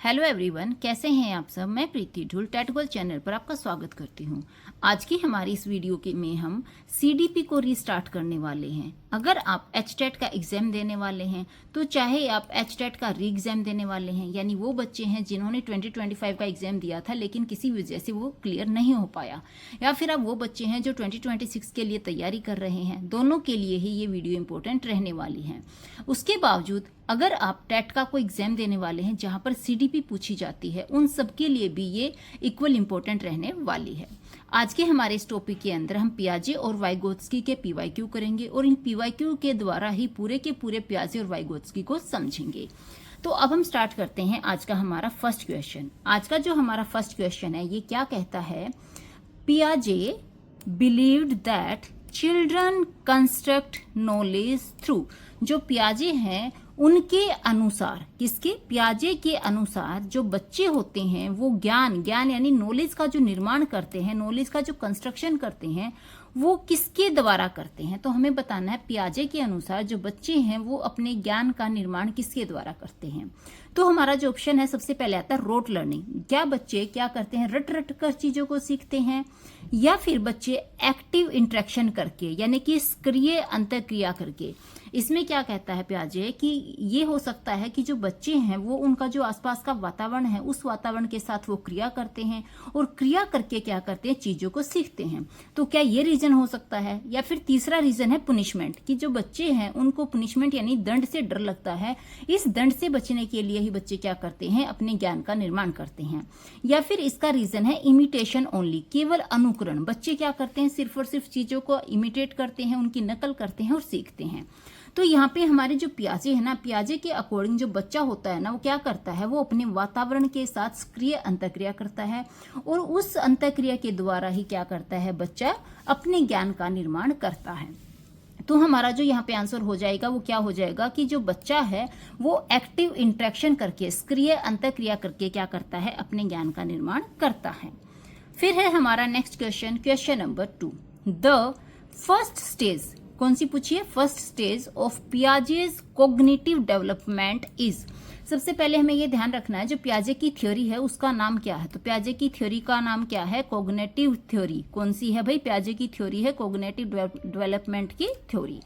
Hello everyone, कैसे हैं आप सब। मैं प्रीति ढुल टेटगोल चैनल पर आपका स्वागत करती हूं। आज की हमारी इस वीडियो के में हम सीडीपी को रीस्टार्ट करने वाले हैं। अगर आप एचटेट का एग्जाम देने वाले हैं तो चाहे आप एचटेट का री एग्जाम देने वाले हैं, यानी वो बच्चे हैं जिन्होंने 2025 का एग्जाम दिया था लेकिन किसी वजह से वो क्लियर नहीं हो पाया, या फिर आप वो बच्चे हैं जो 2026 के लिए तैयारी कर रहे हैं, दोनों के लिए ही ये वीडियो इंपॉर्टेंट रहने वाली है। उसके बावजूद अगर आप टेट का कोई एग्जाम देने वाले हैं जहां पर सीडीपी पूछी जाती है, उन सब के लिए भी ये इक्वल इंपॉर्टेंट रहने वाली है। आज के हमारे इस टॉपिक के अंदर हम पियाजे और वाइगोत्स्की के पीवाईक्यू करेंगे और इन पीवाईक्यू के द्वारा ही पूरे के पूरे पियाजे और वाइगोत्स्की को समझेंगे। तो अब हम स्टार्ट करते हैं आज का हमारा फर्स्ट क्वेश्चन। आज का जो हमारा फर्स्ट क्वेश्चन है ये क्या कहता है, पियाजे believed that children construct knowledge through. जो पियाजे हैं उनके अनुसार, किसके, पियाजे के अनुसार जो बच्चे होते हैं वो ज्ञान यानी नॉलेज का जो निर्माण करते हैं, नॉलेज का जो कंस्ट्रक्शन करते हैं वो किसके द्वारा करते हैं। तो हमें बताना है पियाजे के अनुसार जो बच्चे हैं वो अपने ज्ञान का निर्माण किसके द्वारा करते हैं। तो हमारा जो ऑप्शन है सबसे पहले आता है रोट लर्निंग। क्या बच्चे क्या करते हैं, रट रट कर चीजों को सीखते हैं, या फिर बच्चे एक्टिव इंटरेक्शन करके यानी कि सक्रिय अंतःक्रिया करके। इसमें क्या कहता है पियाजे कि ये हो सकता है कि जो बच्चे हैं वो उनका जो आसपास का वातावरण है उस वातावरण के साथ वो क्रिया करते हैं और क्रिया करके क्या करते हैं, चीजों को सीखते हैं। तो क्या ये रीजन हो सकता है, या फिर तीसरा रीजन है पुनिशमेंट, कि जो बच्चे हैं उनको पुनिशमेंट यानी दंड से डर लगता है, इस दंड से बचने के लिए ही बच्चे क्या करते हैं, अपने ज्ञान का निर्माण करते हैं। या फिर इसका रीजन है इमिटेशन ओनली, केवल अनुकरण, बच्चे क्या करते हैं सिर्फ और सिर्फ चीजों को इमिटेट करते हैं, उनकी नकल करते हैं और सीखते हैं। तो यहाँ पे हमारे जो पियाजे है ना, पियाजे के अकॉर्डिंग जो बच्चा होता है ना वो क्या करता है, वो अपने वातावरण के साथ सक्रिय अंतःक्रिया करता है और उस अंतःक्रिया के द्वारा ही क्या करता है, बच्चा अपने ज्ञान का निर्माण करता है। तो हमारा जो यहाँ पे आंसर हो जाएगा वो क्या हो जाएगा कि जो बच्चा है वो एक्टिव इंटरेक्शन करके, सक्रिय अंतःक्रिया करके क्या करता है, अपने ज्ञान का निर्माण करता है। फिर है हमारा next question, question number 2। The first stage, कौन सी पूछी है, first stage of Piaget's cognitive development is. सबसे पहले हमें ये ध्यान रखना है जो पियाजे की थ्योरी है उसका नाम क्या है। तो पियाजे की थ्योरी का नाम क्या है, कॉग्निटिव थ्योरी। कौन सी है भाई, पियाजे की थ्योरी है कॉग्निटिव डेवलपमेंट की थ्योरी।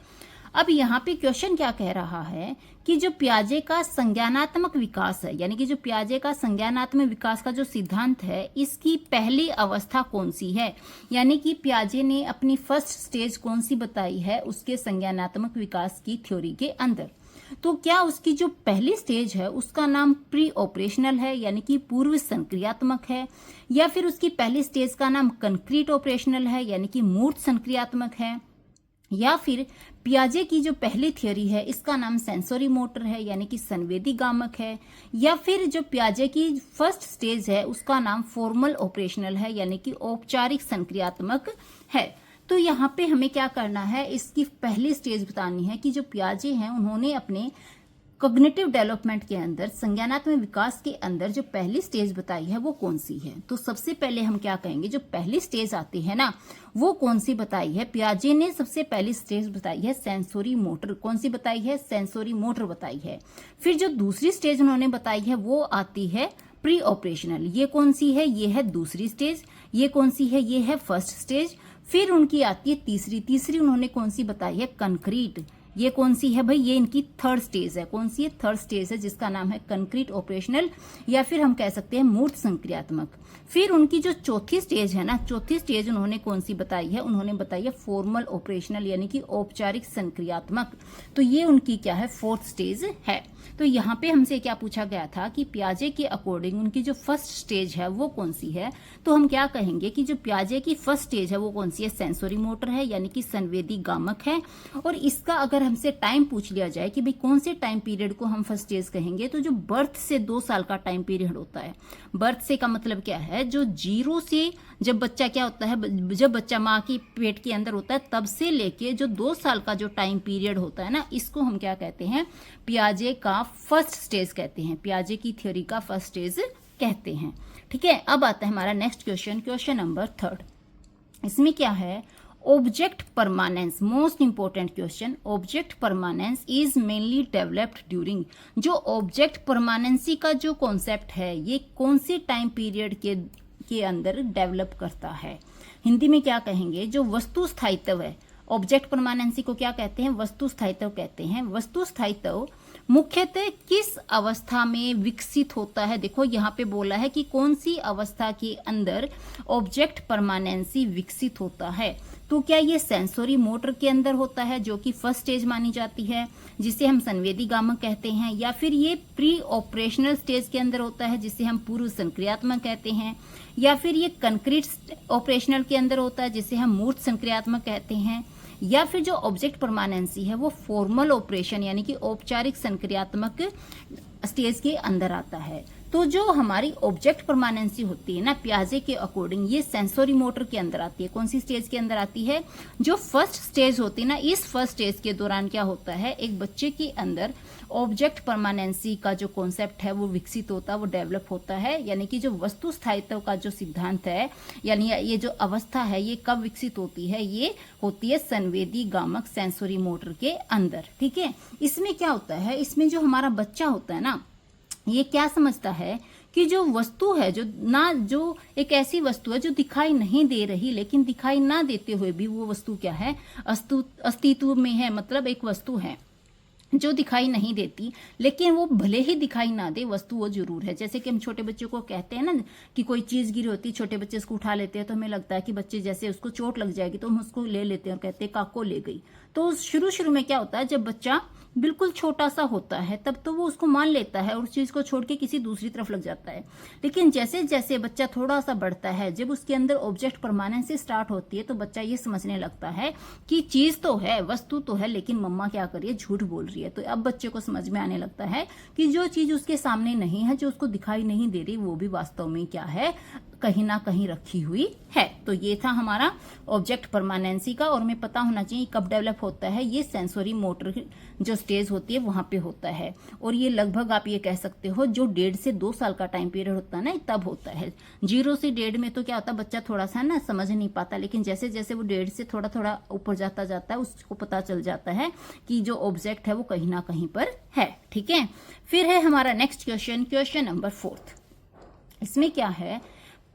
अब यहाँ पे क्वेश्चन क्या कह रहा है कि जो पियाजे का संज्ञानात्मक विकास है, यानी कि जो पियाजे का संज्ञानात्मक विकास का जो सिद्धांत है इसकी पहली अवस्था कौन सी है, यानी कि पियाजे ने अपनी फर्स्ट स्टेज कौन सी बताई है उसके संज्ञानात्मक विकास की थ्योरी के अंदर। तो क्या उसकी जो पहली स्टेज है उसका नाम प्री ऑपरेशनल है यानी कि पूर्व संक्रियात्मक है, या फिर उसकी पहली स्टेज का नाम कंक्रीट ऑपरेशनल है यानी कि मूर्त संक्रियात्मक है, या फिर पियाजे की जो पहली थ्योरी है इसका नाम सेंसोरी मोटर है यानी कि संवेदी गामक है, या फिर जो पियाजे की फर्स्ट स्टेज है उसका नाम फॉर्मल ऑपरेशनल है यानी कि औपचारिक संक्रियात्मक है। तो यहाँ पे हमें क्या करना है, इसकी पहली स्टेज बतानी है कि जो पियाजे हैं उन्होंने अपने कॉग्निटिव डेवलपमेंट के अंदर, संज्ञानात्मक विकास के अंदर जो पहली स्टेज बताई है वो कौन सी है। तो सबसे पहले हम क्या कहेंगे, जो पहली स्टेज आती है ना वो कौन सी बताई है, पियाजे ने सबसे पहली स्टेज बताई है सेंसोरी मोटर। कौन सी बताई है, सेंसोरी मोटर बताई है। फिर जो दूसरी स्टेज उन्होंने बताई है वो आती है प्री ऑपरेशनल। ये कौन सी है, ये है दूसरी स्टेज। ये कौन सी है, ये है फर्स्ट स्टेज। फिर उनकी आती है तीसरी उन्होंने कौन सी बताई है, कंक्रीट। ये कौन सी है भाई, ये इनकी थर्ड स्टेज है। कौन सी है, थर्ड स्टेज है जिसका नाम है कंक्रीट ऑपरेशनल, या फिर हम कह सकते हैं मूर्त संक्रियात्मक। फिर उनकी जो चौथी स्टेज है ना, चौथी स्टेज उन्होंने कौन सी बताई है, उन्होंने बताई है फॉर्मल ऑपरेशनल यानी कि औपचारिक संक्रियात्मक। तो ये उनकी क्या है, फोर्थ स्टेज है। तो यहाँ पे हमसे क्या पूछा गया था कि पियाजे के अकॉर्डिंग उनकी जो फर्स्ट स्टेज है वो कौन सी है। तो हम क्या कहेंगे कि जो पियाजे की फर्स्ट स्टेज है वो कौन सी है, सेंसोरी मोटर है यानी कि संवेदी गामक है। और इसका अगर हमसे टाइम पूछ लिया जाए कि भाई कौन से टाइम पीरियड को हम फर्स्ट स्टेज कहेंगे, तो जो बर्थ से 2 साल का टाइम पीरियड होता है। बर्थ से का मतलब क्या है, जो 0 से जब बच्चा क्या होता है, जब बच्चा माँ की पेट के अंदर होता है तब से लेके जो 2 साल का जो टाइम पीरियड होता है ना, इसको हम क्या कहते हैं, पियाजे का फर्स्ट स्टेज कहते हैं, पियाजे की थ्योरी का फर्स्ट स्टेज कहते हैं। ठीक है, अब आता है हमारा नेक्स्ट क्वेश्चन, क्वेश्चन नंबर 3। इसमें क्या है, object permanence, most important question, object permanence is mainly developed during, जो ऑब्जेक्ट परमानेंसी का जो कॉन्सेप्ट है ये कौन सी टाइम पीरियड के अंदर डेवलप करता है? हिंदी में क्या कहेंगे? जो वस्तु स्थायित्व है, ऑब्जेक्ट परमानेंसी को क्या कहते हैं? वस्तु स्थायित्व कहते हैं। वस्तु स्थायित्व मुख्यतः किस अवस्था में विकसित होता है? देखो यहाँ पे बोला है कि कौन सी अवस्था के अंदर ऑब्जेक्ट परमानेंसी विकसित होता है। तो क्या ये सेंसोरी मोटर के अंदर होता है, जो कि फर्स्ट स्टेज मानी जाती है, जिसे हम संवेदी गामक कहते हैं, या फिर ये प्री ऑपरेशनल स्टेज के अंदर होता है, जिसे हम पूर्व संक्रियात्मक कहते हैं, या फिर ये कंक्रीट ऑपरेशनल के अंदर होता है, जिसे हम मूर्त संक्रियात्मक कहते हैं, या फिर जो ऑब्जेक्ट परमानेंसी है वो फॉर्मल ऑपरेशन यानी कि औपचारिक संक्रियात्मक स्टेज के अंदर आता है। तो जो हमारी ऑब्जेक्ट परमानेंसी होती है ना पियाजे के अकॉर्डिंग, ये सेंसोरी मोटर के अंदर आती है। कौन सी स्टेज के अंदर आती है? जो फर्स्ट स्टेज होती है ना, इस फर्स्ट स्टेज के दौरान क्या होता है, एक बच्चे के अंदर ऑब्जेक्ट परमानेंसी का जो कॉन्सेप्ट है वो विकसित होता है, वो डेवलप होता है। यानी कि जो वस्तु स्थायित्व का जो सिद्धांत है, यानी ये जो अवस्था है ये कब विकसित होती है? ये होती है संवेदी गामक सेंसोरी मोटर के अंदर। ठीक है, इसमें क्या होता है, इसमें जो हमारा बच्चा होता है ना, ये क्या समझता है कि जो वस्तु है, जो एक ऐसी वस्तु है जो दिखाई नहीं दे रही, लेकिन दिखाई ना देते हुए भी वो वस्तु क्या है, अस्तित्व में है। मतलब एक वस्तु है जो दिखाई नहीं देती, लेकिन वो भले ही दिखाई ना दे, वस्तु वो जरूर है। जैसे कि हम छोटे बच्चों को कहते हैं ना कि कोई चीज गिरी होती है, छोटे बच्चे उसको उठा लेते हैं, तो हमें लगता है कि बच्चे जैसे उसको चोट लग जाएगी तो हम उसको ले लेते हैं और कहते हैं काको ले गई। तो शुरू में क्या होता है, जब बच्चा बिल्कुल छोटा सा होता है तब तो वो उसको मान लेता है और उस चीज को छोड़ के किसी दूसरी तरफ लग जाता है। लेकिन जैसे जैसे बच्चा थोड़ा सा बढ़ता है, जब उसके अंदर ऑब्जेक्ट परमानेंसी स्टार्ट होती है, तो बच्चा ये समझने लगता है कि चीज तो है, वस्तु तो है, लेकिन मम्मा क्या कर रही है, झूठ बोल रही है। तो अब बच्चे को समझ में आने लगता है कि जो चीज उसके सामने नहीं है, जो उसको दिखाई नहीं दे रही, वो भी वास्तव में क्या है, कहीं ना कहीं रखी हुई है। तो ये था हमारा ऑब्जेक्ट परमानेंसी का, और हमें पता होना चाहिए कब डेवलप होता है। ये सेंसोरी मोटर जो स्टेज होती है वहां पे होता है, और ये लगभग आप ये कह सकते हो जो 1.5 से 2 साल का टाइम पीरियड होता है ना, तब होता है। 0 से 1.5 में तो क्या होता है, बच्चा थोड़ा सा ना समझ नहीं पाता, लेकिन जैसे जैसे वो 1.5 से थोड़ा थोड़ा ऊपर जाता है, उसको पता चल जाता है कि जो ऑब्जेक्ट है वो कहीं ना कहीं पर है। ठीक है, फिर है हमारा नेक्स्ट क्वेश्चन नंबर 4। इसमें क्या है,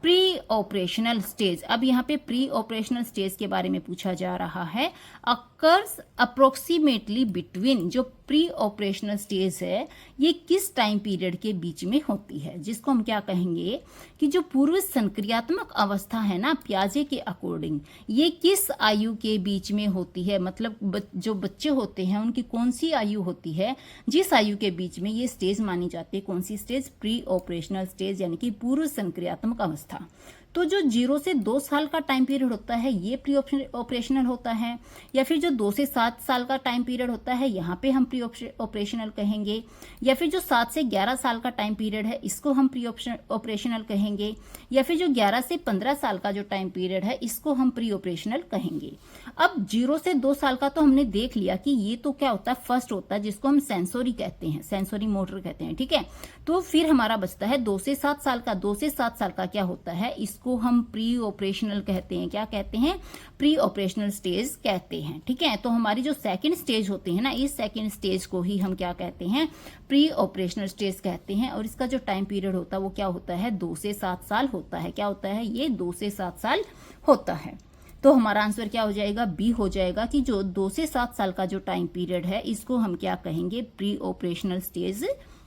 प्री ऑपरेशनल स्टेज। अब यहाँ पे प्री ऑपरेशनल स्टेज के बारे में पूछा जा रहा है। अकर्स अप्रोक्सीमेटली बिटवीन, जो प्री ऑपरेशनल स्टेज है ये किस टाइम पीरियड के बीच में होती है, जिसको हम क्या कहेंगे कि जो पूर्व संक्रियात्मक अवस्था है ना पियाजे के अकॉर्डिंग, ये किस आयु के बीच में होती है। मतलब जो बच्चे होते हैं उनकी कौन सी आयु होती है, जिस आयु के बीच में ये स्टेज मानी जाती है। कौन सी स्टेज? प्री ऑपरेशनल स्टेज, यानी कि पूर्व संक्रियात्मक अवस्था। तो जो 0 से 2 साल का टाइम पीरियड होता है ये प्री ऑपरेशनल होता है, या फिर जो 2 से 7 साल का टाइम पीरियड होता है यहाँ पे हम प्री ऑपरेशनल कहेंगे, या फिर जो 7 से 11 साल का टाइम पीरियड है इसको हम प्री ऑपरेशनल कहेंगे, या फिर जो 11 से 15 साल का जो टाइम पीरियड है इसको हम प्री ऑपरेशनल कहेंगे। अब 0 से 2 साल का तो हमने देख लिया कि ये तो क्या होता है, फर्स्ट होता है, जिसको हम सेंसोरी कहते हैं, सेंसोरी मोटर कहते हैं। ठीक है, तो फिर हमारा बचता है 2 से 7 साल का। 2 से 7 साल का क्या होता है, इसको हम प्री ऑपरेशनल कहते हैं। क्या कहते हैं? प्री ऑपरेशनल स्टेज कहते हैं। ठीक है, तो हमारी जो सेकंड स्टेज होती है ना, इस सेकंड स्टेज को ही हम क्या कहते हैं, प्री ऑपरेशनल स्टेज कहते हैं। और इसका जो टाइम पीरियड होता है वो क्या होता है, 2 से 7 साल होता है। क्या होता है ये? 2 से 7 साल होता है। तो हमारा आंसर क्या हो जाएगा? बी हो जाएगा कि जो 2 से 7 साल का जो टाइम पीरियड है इसको हम क्या कहेंगे, प्री ऑपरेशनल स्टेज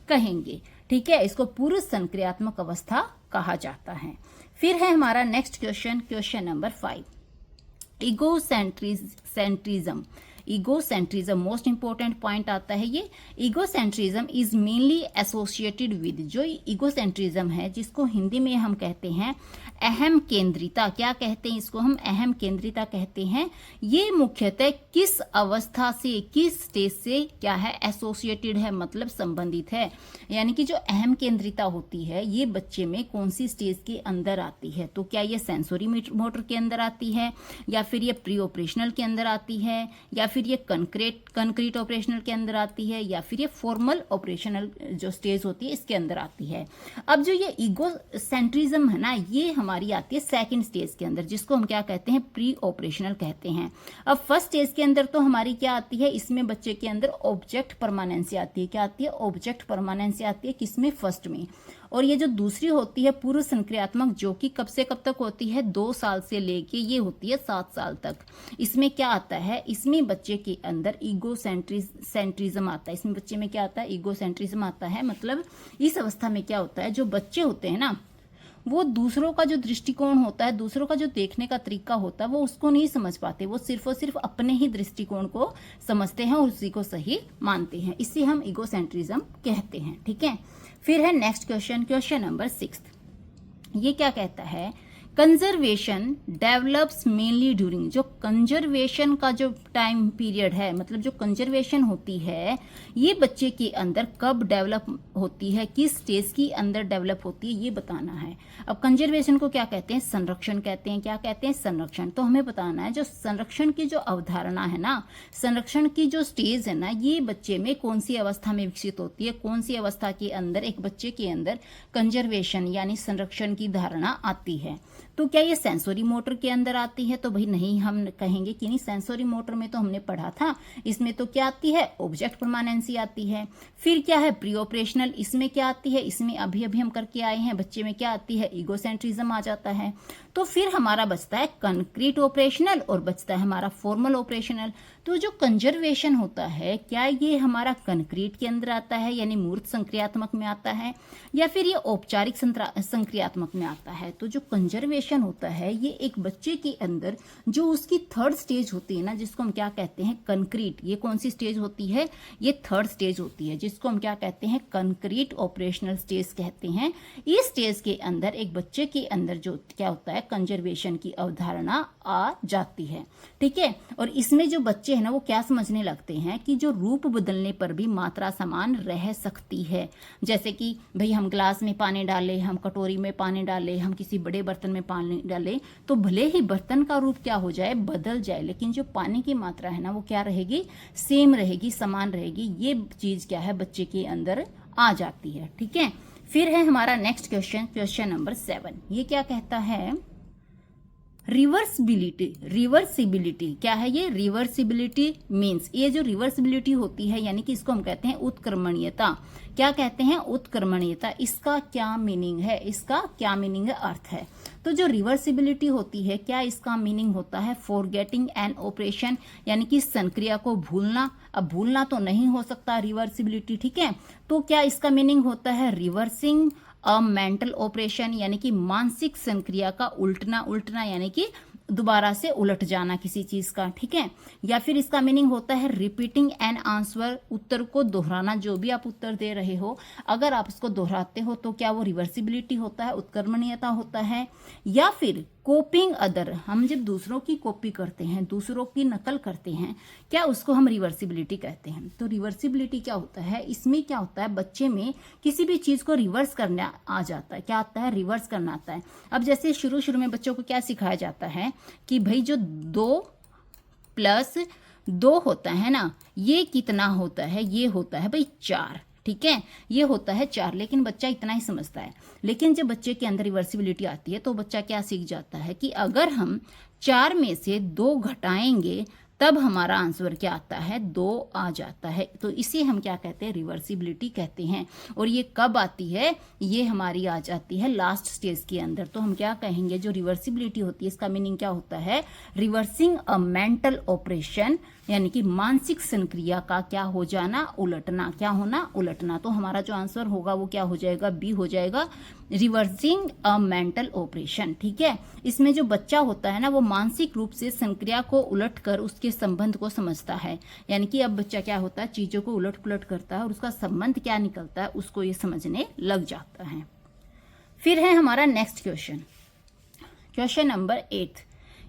कहेंगे। ठीक है, इसको पूर्व संक्रियात्मक अवस्था कहा जाता है। फिर है हमारा next question number 5। Egocentrism most important point आता है ये। Egocentrism is mainly associated with, जो ईगोसेंट्रिज्म है जिसको हिंदी में हम कहते हैं अहम केंद्रिता। क्या कहते हैं इसको? हम अहम केंद्रिता कहते हैं। ये मुख्यतः किस अवस्था से, किस स्टेज से क्या है, एसोसिएटेड है, मतलब संबंधित है। यानी कि जो अहम केंद्रिता होती है ये बच्चे में कौन सी स्टेज के अंदर आती है। तो क्या ये सेंसोरी मोटर के अंदर आती है, या फिर ये प्री ऑपरेशनल के अंदर आती है, या फिर ये कंक्रीट ऑपरेशनल के अंदर आती है, या फिर ये फॉर्मल ऑपरेशनल जो स्टेज होती है इसके अंदर आती है। अब जो ये ईगो सेंट्रिज्म है ना, ये हमारी आती है सेकंड स्टेज के अंदर, जिसको हम क्या कहते हैं, प्री ऑपरेशनल कहते हैं। अब फर्स्ट स्टेज के अंदर तो हमारी क्या आती है, इसमें बच्चे के अंदर ऑब्जेक्ट परमानेंसी आती है। क्या आती है, ऑब्जेक्ट परमानेंसी आती है, किसमें, फर्स्ट में। और ये जो दूसरी होती है पूर्व संक्रियात्मक, जो कि कब से कब तक होती है, 2 साल से लेके ये होती है 7 साल तक। इसमें क्या आता है, इसमें बच्चे के अंदर ईगो सेंट्रिज्म आता है। इसमें बच्चे में क्या आता है, ईगो सेंट्रिज्म आता है। मतलब इस अवस्था में क्या होता है, जो बच्चे होते हैं ना, वो दूसरों का जो दृष्टिकोण होता है, दूसरों का जो देखने का तरीका होता है, वो उसको नहीं समझ पाते। वो सिर्फ और सिर्फ अपने ही दृष्टिकोण को समझते हैं और उसी को सही मानते हैं। इसे हम ईगोसेंट्रिज्म कहते हैं। ठीक है, फिर है नेक्स्ट क्वेश्चन नंबर 6। ये क्या कहता है, कंजर्वेशन डेवलप्स मेनली ड्यूरिंग, जो कंजर्वेशन का जो टाइम पीरियड है, मतलब जो कंजर्वेशन होती है, ये बच्चे के अंदर कब डेवलप होती है, किस स्टेज के अंदर डेवलप होती है, ये बताना है। अब कंजर्वेशन को क्या कहते हैं, संरक्षण कहते हैं। क्या कहते हैं, संरक्षण। तो हमें बताना है जो संरक्षण की जो अवधारणा है ना, संरक्षण की जो स्टेज है ना, ये बच्चे में कौन सी अवस्था में विकसित होती है, कौन सी अवस्था के अंदर एक बच्चे के अंदर कंजर्वेशन यानी संरक्षण की धारणा आती है। तो क्या ये सेंसोरी मोटर के अंदर आती है, तो भाई नहीं, हम कहेंगे कि नहीं, सेंसोरी मोटर में तो हमने पढ़ा था, इसमें तो क्या आती है, ऑब्जेक्ट परमानेंसी आती है। फिर क्या है, प्री ऑपरेशनल, इसमें क्या आती है, इसमें अभी अभी हम करके आए हैं, बच्चे में क्या आती है, ईगोसेंट्रिज्म आ जाता है। तो फिर हमारा बचता है कंक्रीट ऑपरेशनल और बचता है हमारा फॉर्मल ऑपरेशनल। तो जो कंजर्वेशन होता है, क्या ये हमारा कंक्रीट के अंदर आता है यानी मूर्त संक्रियात्मक में आता है, या फिर ये औपचारिक संक्रियात्मक में आता है। तो जो कंजर्वेशन होता है, ये एक बच्चे के अंदर जो उसकी थर्ड स्टेज होती है ना, जिसको हम क्या कहते हैं, कंक्रीट। ये कौन सी स्टेज होती है, ये थर्ड स्टेज होती है, जिसको हम क्या कहते हैं, कंक्रीट ऑपरेशनल स्टेज कहते हैं। इस स्टेज के अंदर एक बच्चे के अंदर जो क्या होता है, कंजर्वेशन की अवधारणा आ जाती है। ठीक है, और इसमें जो बच्चे हैं ना, वो क्या समझने लगते हैं कि जो रूप बदलने पर भी मात्रा समान रह सकती है। जैसे कि भाई हम ग्लास में पानी डालें, हम कटोरी में पानी डालें, हम किसी बड़े बर्तन में पानी डालें, तो भले ही बर्तन का रूप क्या हो जाए, बदल जाए, लेकिन जो पानी की मात्रा है ना, वो क्या रहेगी, सेम रहेगी, समान रहेगी। ये चीज क्या है, बच्चे के अंदर आ जाती है। ठीक है, फिर है हमारा नेक्स्ट क्वेश्चन नंबर 7। ये क्या कहता है, रिवर्सिबिलिटी क्या है, ये रिवर्सिबिलिटी मीन्स, ये जो रिवर्सिबिलिटी होती है यानी कि इसको हम कहते हैं उत्क्रमणीयता। क्या कहते हैं, उत्क्रमणीयता। इसका क्या मीनिंग है, इसका क्या मीनिंग है, अर्थ है। तो जो रिवर्सिबिलिटी होती है, क्या इसका मीनिंग होता है, फॉरगेटिंग एन ऑपरेशन, यानी कि संक्रिया को भूलना। अब भूलना तो नहीं हो सकता रिवर्सिबिलिटी, ठीक है। तो क्या इसका मीनिंग होता है, रिवर्सिंग अ मेंटल ऑपरेशन, यानी कि मानसिक संक्रिया का उल्टना यानी कि दोबारा से उलट जाना किसी चीज का। ठीक है, या फिर इसका मीनिंग होता है रिपीटिंग एन आंसर, उत्तर को दोहराना। जो भी आप उत्तर दे रहे हो, अगर आप उसको दोहराते हो तो क्या वो रिवर्सिबिलिटी होता है, उत्क्रमणीयता होता है। या फिर कॉपिंग अदर, हम जब दूसरों की कॉपी करते हैं, दूसरों की नकल करते हैं, क्या उसको हम रिवर्सिबिलिटी कहते हैं। तो रिवर्सिबिलिटी क्या होता है, इसमें क्या होता है, बच्चे में किसी भी चीज को रिवर्स करना आ जाता है। क्या आता है, रिवर्स करना आता है। अब जैसे शुरू में बच्चों को क्या सिखाया जाता है कि भाई जो 2+2 होता है ना, ये कितना होता है, ये होता है भाई 4। ठीक है, ये होता है 4, लेकिन बच्चा इतना ही समझता है। लेकिन जब बच्चे के अंदर रिवर्सिबिलिटी आती है तो बच्चा क्या सीख जाता है कि अगर हम 4 में से 2 घटाएंगे तब हमारा आंसर क्या आता है, 2 आ जाता है। तो इसे हम क्या कहते हैं, रिवर्सिबिलिटी कहते हैं। और ये कब आती है, ये हमारी आ जाती है लास्ट स्टेज के अंदर। तो हम क्या कहेंगे, जो रिवर्सिबिलिटी होती है, इसका मीनिंग क्या होता है, रिवर्सिंग अ मेंटल ऑपरेशन, यानी कि मानसिक संक्रिया का क्या हो जाना, उलटना। क्या होना, उलटना। तो हमारा जो आंसर होगा वो क्या हो जाएगा, बी हो जाएगा, रिवर्सिंग अ मेंटल ऑपरेशन। ठीक है, इसमें जो बच्चा होता है ना, वो मानसिक रूप से संक्रिया को उलटकर उसके संबंध को समझता है। यानी कि अब बच्चा क्या होता है, चीजों को उलट पुलट करता है और उसका संबंध क्या निकलता है, उसको ये समझने लग जाता है। फिर है हमारा नेक्स्ट क्वेश्चन नंबर 8।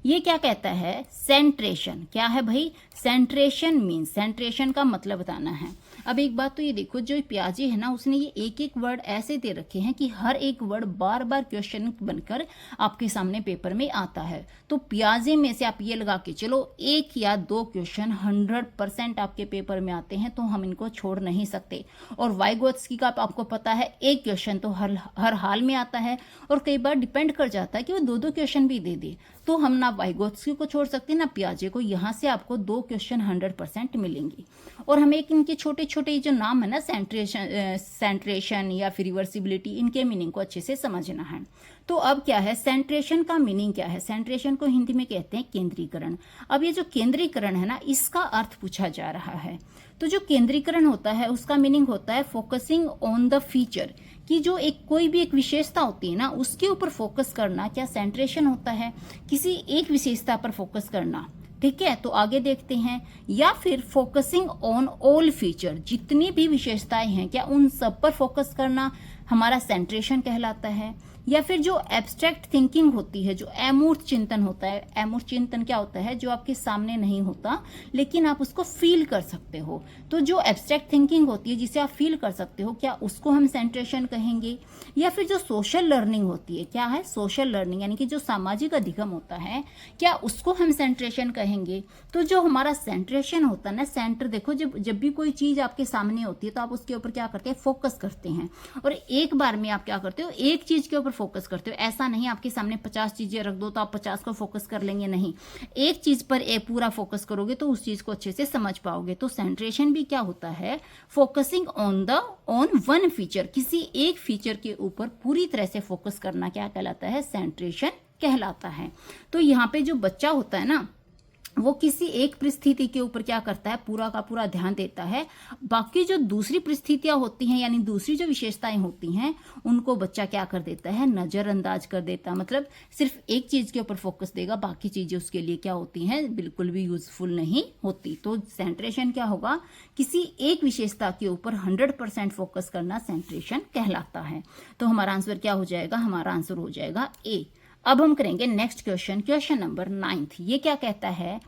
ये क्या कहता है, सेंट्रेशन। क्या है भाई, सेंट्रेशन मीन्स, सेंट्रेशन का मतलब बताना है। अब एक बात तो ये देखो, जो पियाजे है ना, उसने ये एक एक वर्ड ऐसे दे रखे हैं कि हर एक वर्ड बार बार क्वेश्चन बनकर आपके सामने पेपर में आता है। तो पियाजे में से आप ये लगा के चलो 1 या 2 क्वेश्चन 100% आपके पेपर में आते हैं, तो हम इनको छोड़ नहीं सकते। और वाइगोत्स्की का आपको पता है, एक क्वेश्चन तो हर हाल में आता है, और कई बार डिपेंड कर जाता है कि वो 2-2 क्वेश्चन भी दे दे। तो हम ना वाइगोत्स्की को छोड़ सकते ना पियाजे को। यहाँ से आपको 2 क्वेश्चन 100% मिलेंगे। और हमें एक इनके छोटे छोटे जो नाम है ना, सेंट्रेशन या फिर रिवर्सिबिलिटी, इनके मीनिंग को अच्छे से समझना है। तो अब क्या है, सेंट्रेशन का मीनिंग क्या है? सेंट्रेशन को हिंदी में कहते हैं केंद्रीकरण। अब ये जो केंद्रीकरण है ना, इसका अर्थ पूछा जा रहा है। तो जो केंद्रीकरण होता है उसका मीनिंग होता है फोकसिंग ऑन द फीचर, कि जो कोई भी एक विशेषता होती है ना, उसके ऊपर फोकस करना क्या सेंट्रेशन होता है? किसी एक विशेषता पर फोकस करना, ठीक है। तो आगे देखते हैं। या फिर फोकसिंग ऑन ऑल फीचर, जितनी भी विशेषताएं हैं क्या उन सब पर फोकस करना हमारा सेंट्रेशन कहलाता है। या फिर जो एब्स्ट्रैक्ट थिंकिंग होती है, जो अमूर्त चिंतन होता है। अमूर्त चिंतन क्या होता है? जो आपके सामने नहीं होता लेकिन आप उसको फील कर सकते हो। तो जो एब्स्ट्रैक्ट थिंकिंग होती है जिसे आप फील कर सकते हो, क्या उसको हम सेंट्रेशन कहेंगे। या फिर जो सोशल लर्निंग होती है, क्या है सोशल लर्निंग, यानी कि जो सामाजिक अधिगम होता है, क्या उसको हम सेंट्रेशन कहेंगे। तो जो हमारा सेंट्रेशन होता है ना, सेंटर देखो, जब भी कोई चीज आपके सामने होती है तो आप उसके ऊपर क्या करते हैं? फोकस करते हैं। और एक बार में आप क्या करते हो? एक चीज के ऊपर फोकस करते हो। ऐसा नहीं आपके सामने 50 चीजें रख दो तो आप 50 को फोकस कर लेंगे, नहीं। एक चीज पर पूरा फोकस करोगे तो उस चीज को अच्छे से समझ पाओगे। तो सेंट्रेशन भी क्या होता है? फोकसिंग ऑन वन फीचर, किसी एक फीचर के ऊपर पूरी तरह से फोकस करना क्या कहलाता है? सेंट्रेशन कहलाता है। तो यहाँ पे जो बच्चा होता है ना, वो किसी एक परिस्थिति के ऊपर क्या करता है? पूरा का पूरा ध्यान देता है। बाकी जो दूसरी परिस्थितियां होती हैं, यानी दूसरी जो विशेषताएं होती हैं, उनको बच्चा क्या कर देता है? नजरअंदाज कर देता है। मतलब सिर्फ एक चीज के ऊपर फोकस देगा, बाकी चीजें उसके लिए क्या होती हैं? बिल्कुल भी यूजफुल नहीं होती। तो सेंट्रेशन क्या होगा? किसी एक विशेषता के ऊपर 100% फोकस करना सेंट्रेशन कहलाता है। तो हमारा आंसर क्या हो जाएगा? हमारा आंसर हो जाएगा ए। अब हम करेंगे नेक्स्ट क्वेश्चन, क्वेश्चन नंबर 9। ये क्या कहता है?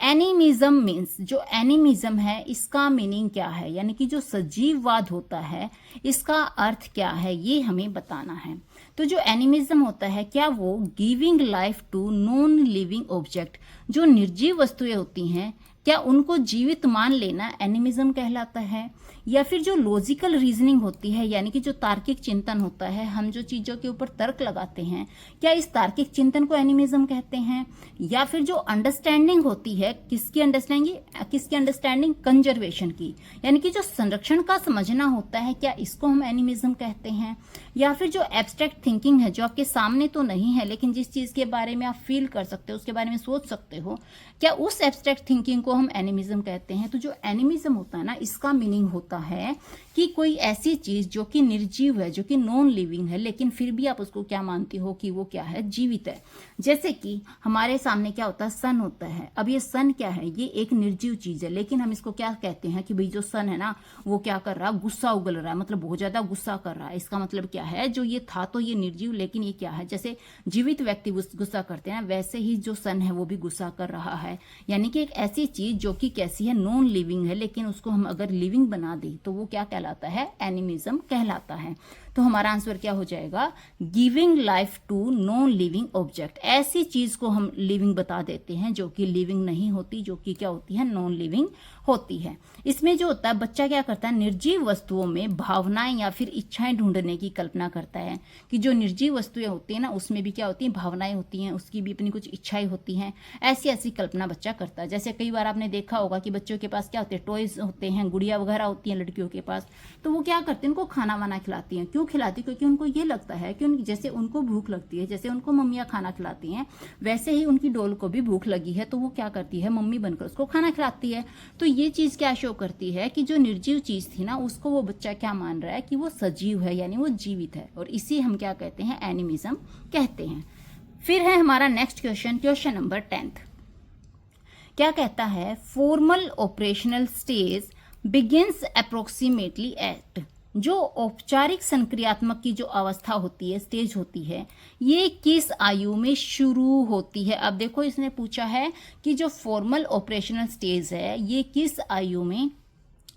एनिमिज्म मीन्स, जो एनिमिज्म है इसका मीनिंग क्या है, यानी कि जो सजीववाद होता है इसका अर्थ क्या है, ये हमें बताना है। तो जो एनिमिज्म होता है, क्या वो giving life to non living object, जो निर्जीव वस्तुएं होती हैं क्या उनको जीवित मान लेना एनिमिज्म कहलाता है। या फिर जो लॉजिकल रीजनिंग होती है, यानी कि जो तार्किक चिंतन होता है, हम जो चीजों के ऊपर तर्क लगाते हैं, क्या इस तार्किक चिंतन को एनिमिज्म कहते हैं। या फिर जो अंडरस्टैंडिंग होती है, किसकी अंडरस्टैंडिंग? कंजर्वेशन की, यानी कि जो संरक्षण का समझना होता है, क्या इसको हम एनिमिज्म कहते हैं। या फिर जो एब्स्ट्रैक्ट थिंकिंग है, जो आपके सामने तो नहीं है लेकिन जिस चीज के बारे में आप फील कर सकते हो, उसके बारे में सोच सकते हो, क्या उस एब्स्ट्रैक्ट थिंकिंग को हम एनिमिज्म कहते हैं। तो जो एनिमिज्म होता है ना, इसका मीनिंग होता है कि कोई ऐसी चीज जो कि निर्जीव है, जो कि नॉन लिविंग है, लेकिन फिर भी आप उसको क्या मानते हो कि वो क्या है? जीवित है। जैसे कि हमारे सामने क्या होता है? सन होता है। अब ये सन क्या है? ये एक निर्जीव चीज है, लेकिन हम इसको क्या कहते हैं कि भाई जो सन है ना, वो क्या कर रहा है? गुस्सा उगल रहा है, मतलब बहुत ज्यादा गुस्सा कर रहा है। इसका मतलब क्या है? जो ये था तो ये निर्जीव, लेकिन ये क्या है? जैसे जीवित व्यक्ति गुस्सा करते हैं, वैसे ही जो सन है वो भी गुस्सा कर रहा है। यानी कि एक ऐसी चीज जो कि कैसी है? नॉन लिविंग है, लेकिन उसको हम अगर लिविंग बना दें तो वो क्या कहलाता है? एनिमिज्म कहलाता है। तो हमारा आंसर क्या हो जाएगा? Giving life to non living object. ऐसी चीज को हम लिविंग बता देते हैं जो कि लिविंग नहीं होती, जो कि क्या होती है? नॉन लिविंग होती है। इसमें जो होता है, बच्चा क्या करता है? निर्जीव वस्तुओं में भावनाएं या फिर इच्छाएं ढूंढने की कल्पना करता है, कि जो निर्जीव वस्तुएं होती है ना, उसमें भी क्या होती है? भावनाएं होती हैं, उसकी भी अपनी कुछ इच्छाएं होती हैं। ऐसी ऐसी कल्पना बच्चा करता है। जैसे कई बार आपने देखा होगा कि बच्चों के पास क्या होते हैं? टॉयज होते हैं, गुड़िया वगैरह होती हैं लड़कियों के पास। तो वो क्या करते हैं? उनको खाना वाना खिलाती हैं। क्यों खिलाती? क्योंकि उनको ये लगता है कि जैसे उनको भूख लगती है, जैसे उनको मम्मियाँ खाना खिलाती हैं, वैसे ही उनकी डॉल को भी भूख लगी है, तो वो क्या करती है? मम्मी बनकर उसको खाना खिलाती है। तो ये चीज क्या शो करती है कि जो निर्जीव चीज थी ना, उसको वो बच्चा क्या मान रहा है? कि वो सजीव है, यानी वो जीवित है। और इसी हम क्या कहते हैं? एनिमिज्म कहते हैं। फिर है हमारा नेक्स्ट क्वेश्चन, क्वेश्चन नंबर 10। क्या कहता है? Formal operational stage begins approximately eight, जो औपचारिक संक्रियात्मक की जो अवस्था होती है, स्टेज होती है, ये किस आयु में शुरू होती है। अब देखो, इसने पूछा है कि जो फॉर्मल ऑपरेशनल स्टेज है ये किस आयु में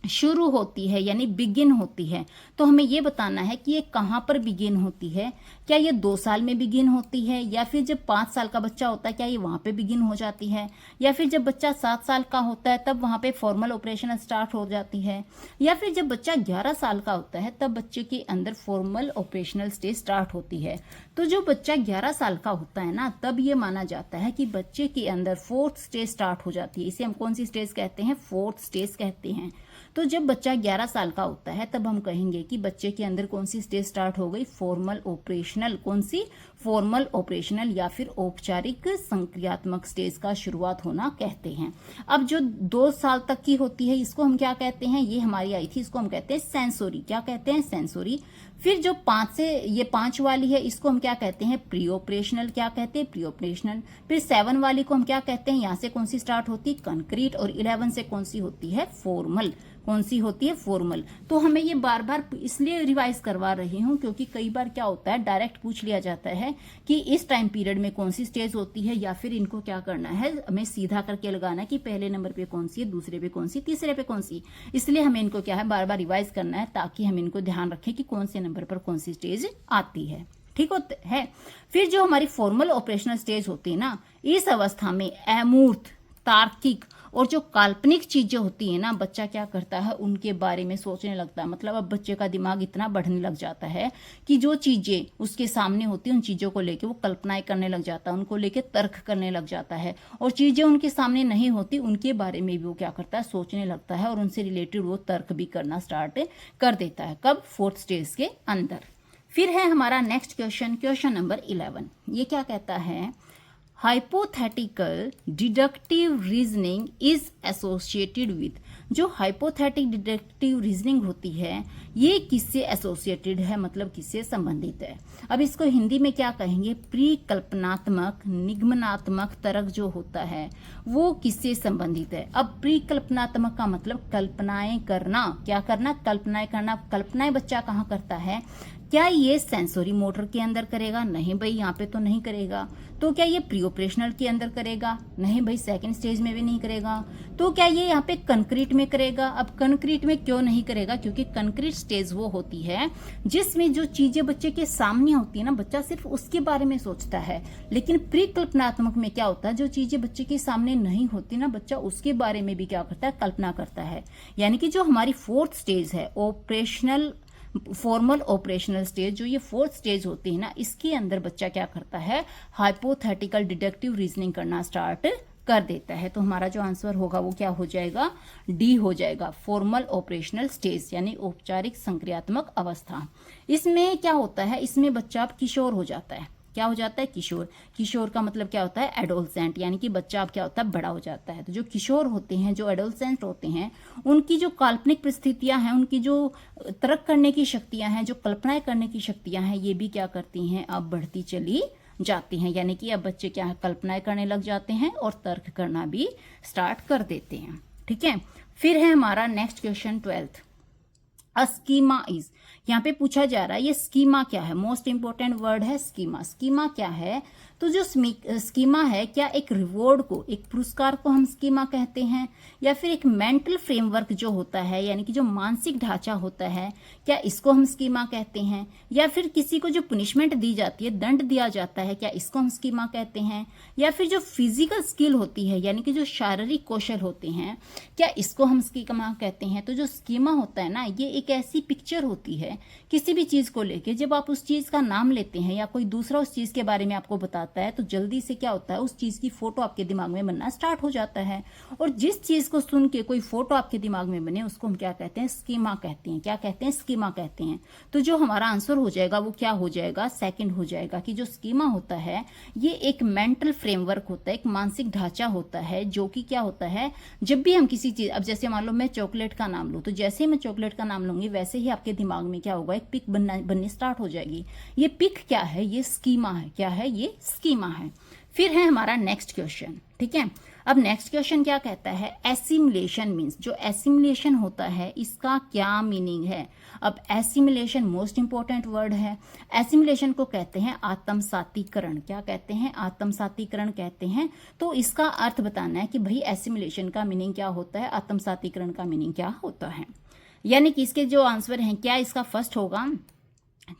शुरू होती है यानी बिगिन होती है, तो हमें ये बताना है कि ये कहाँ पर बिगिन होती है। क्या ये 2 साल में बिगिन होती है, या फिर जब 5 साल का बच्चा होता है क्या ये वहाँ पे बिगिन हो जाती है, या फिर जब बच्चा 7 साल का होता है तब वहाँ पे फॉर्मल ऑपरेशन स्टार्ट हो जाती है, या फिर जब बच्चा 11 साल का होता है तब बच्चे के अंदर फॉर्मल ऑपरेशनल स्टेज स्टार्ट होती है। तो जो बच्चा 11 साल का होता है ना, तब ये माना जाता है कि बच्चे के अंदर 4th स्टेज स्टार्ट हो जाती है। इसे हम कौन सी स्टेज कहते हैं? 4th स्टेज कहते हैं। तो जब बच्चा 11 साल का होता है तब हम कहेंगे कि बच्चे के अंदर कौन सी स्टेज स्टार्ट हो गई? Formal operational. कौन सी? फॉर्मल ऑपरेशनल या फिर औपचारिक संक्रियात्मक स्टेज का शुरुआत होना कहते हैं। अब जो 2 साल तक की होती है इसको हम क्या कहते हैं? ये हमारी आई थी, इसको हम कहते हैं सेंसोरी। क्या कहते हैं? सेंसोरी। फिर जो 5 वाली है इसको हम क्या कहते हैं? Pre operational. क्या कहते हैं? Pre operational. फिर 7 वाली को हम क्या कहते हैं? यहाँ से कौन सी स्टार्ट होती है? कंक्रीट। और 11 से कौन सी होती है? फॉर्मल। कौन सी होती है? फॉर्मल। तो हमें ये बार बार इसलिए रिवाइज करवा रही हूँ क्योंकि कई बार क्या होता है, डायरेक्ट पूछ लिया जाता है कि इस टाइम पीरियड में कौन सी स्टेज होती है, या फिर इनको क्या करना है, हमें सीधा करके लगाना है कि पहले नंबर पे कौन सी है, दूसरे पे कौन सी, तीसरे पे कौन सी। इसलिए हमें इनको क्या है, बार बार रिवाइज करना है ताकि हम इनको ध्यान रखें कि कौन से नंबर पर कौन सी स्टेज आती है। ठीक होता है। फिर जो हमारी फॉर्मल ऑपरेशनल स्टेज होती है ना, इस अवस्था में अमूर्त, तार्किक और जो काल्पनिक चीजें होती है ना, बच्चा क्या करता है, उनके बारे में सोचने लगता है। मतलब अब बच्चे का दिमाग इतना बढ़ने लग जाता है कि जो चीजें उसके सामने होती है उन चीजों को लेके वो कल्पनाएं करने लग जाता है, उनको लेके तर्क करने लग जाता है। और चीजें उनके सामने नहीं होती उनके बारे में भी वो क्या करता है, सोचने लगता है, और उनसे रिलेटेड वो तर्क भी करना स्टार्ट कर देता है। कब? 4th स्टेज के अंदर। फिर है हमारा नेक्स्ट क्वेश्चन, क्वेश्चन नंबर 11। ये क्या कहता है? Hypothetical deductive reasoning is associated with. जो हाइपोथेटिक डिडक्टिव रीजनिंग होती है ये किससे एसोसिएटेड है, मतलब किससे संबंधित है। अब इसको हिंदी में क्या कहेंगे? प्रीकल्पनात्मक निगमनात्मक तर्क जो होता है वो किससे संबंधित है। अब प्रीकल्पनात्मक का मतलब कल्पनाएं करना। क्या करना? कल्पनाएं करना। कल्पनाएं बच्चा कहाँ करता है? क्या ये सेंसोरी मोटर के अंदर करेगा? नहीं भाई, यहाँ पे तो नहीं करेगा। तो क्या ये प्री ऑपरेशनल के अंदर करेगा? नहीं भाई, 2nd स्टेज में भी नहीं करेगा। तो क्या ये यहाँ पे कंक्रीट में करेगा? अब कंक्रीट में क्यों नहीं करेगा? क्योंकि कंक्रीट स्टेज वो होती है जिसमें जो चीजें बच्चे के सामने होती है ना, बच्चा सिर्फ उसके बारे में सोचता है। लेकिन प्री कल्पनात्मक में क्या होता है, जो चीजें बच्चे के सामने नहीं होती ना, बच्चा उसके बारे में भी क्या करता है, कल्पना करता है। यानी कि जो हमारी 4th स्टेज है, ऑपरेशनल फॉर्मल ऑपरेशनल स्टेज, जो ये 4th स्टेज होती है ना, इसके अंदर बच्चा क्या करता है, हाइपोथेटिकल डिडक्टिव रीजनिंग करना स्टार्ट कर देता है। तो हमारा जो आंसर होगा वो क्या हो जाएगा? डी हो जाएगा, फॉर्मल ऑपरेशनल स्टेज यानी औपचारिक संक्रियात्मक अवस्था। इसमें क्या होता है, इसमें बच्चा अब किशोर हो जाता है। क्या हो जाता है? किशोर। किशोर का मतलब क्या होता है? एडोलसेंट, यानी कि बच्चा अब क्या होता है, बड़ा हो जाता है। तो जो किशोर होते हैं, जो एडोलसेंट होते हैं, उनकी जो काल्पनिक परिस्थितियां हैं, उनकी जो तर्क करने की शक्तियां हैं, जो कल्पनाएं करने की शक्तियां हैं, ये भी क्या करती हैं, अब बढ़ती चली जाती हैं। यानी कि अब बच्चे क्या है, कल्पनाएं करने लग जाते हैं और तर्क करना भी स्टार्ट कर देते हैं। ठीक है। फिर है हमारा next question 12th। A schema is, यहाँ पे पूछा जा रहा है ये स्कीमा क्या है। मोस्ट इंपोर्टेंट वर्ड है स्कीमा। स्कीमा क्या है? तो जो स्कीमा है, क्या एक रिवॉर्ड को, एक पुरस्कार को हम स्कीमा कहते हैं, या फिर एक मेंटल फ्रेमवर्क जो होता है, यानी कि जो मानसिक ढांचा होता है, क्या इसको हम स्कीमा कहते हैं, या फिर किसी को जो पनिशमेंट दी जाती है, दंड दिया जाता है, क्या इसको हम स्कीमा कहते हैं, या फिर जो फिजिकल स्किल होती है, यानी कि जो शारीरिक कौशल होते हैं, क्या इसको हम स्कीमा कहते हैं। तो जो स्कीमा होता है ना, ये एक ऐसी पिक्चर होती है किसी भी चीज को लेके, जब आप उस चीज का नाम लेते हैं या कोई दूसरा उस चीज के बारे में आपको बताता है, तो जल्दी से क्या होता है, उस चीज की फोटो आपके दिमाग में बनना स्टार्ट हो जाता है। और जिस चीज को सुन के कोई फोटो आपके दिमाग में बने, उसको हम क्या कहते हैं, स्कीमा कहते हैं। क्या कहते हैं, स्कीमा कहते हैं। तो जो हमारा आंसर हो जाएगा वो क्या हो जाएगा, सेकंड हो जाएगा, कि जो स्कीमा होता है ये एक मेंटल फ्रेमवर्क होता है, एक मानसिक ढांचा होता है, जो कि क्या होता है, जब भी हम किसी चीज, अब जैसे मान लो मैं चॉकलेट का नाम लूं, तो जैसे ही मैं चॉकलेट का नाम लूंगी वैसे ही आपके दिमाग में क्या होगा, एक पिक बननी स्टार्ट हो जाएगी। ये पिक क्या है, ये स्कीमा है। क्या है, ये स्कीमा है। फिर है हमारा नेक्स्ट क्वेश्चन। ठीक है। अब नेक्स्ट क्वेश्चन क्या कहता है, एसिमिलेशन मीन्स, जो एसिमिलेशन होता है इसका क्या मीनिंग है। अब एसिमिलेशन मोस्ट इंपॉर्टेंट वर्ड है। एसिमिलेशन को कहते हैं आत्मसातीकरण। क्या कहते हैं, आत्मसातीकरण कहते हैं। तो इसका अर्थ बताना है कि भाई एसिमिलेशन का मीनिंग क्या होता है, आत्मसातीकरण का मीनिंग क्या होता है। यानी कि इसके जो आंसर हैं, क्या इसका फर्स्ट होगा,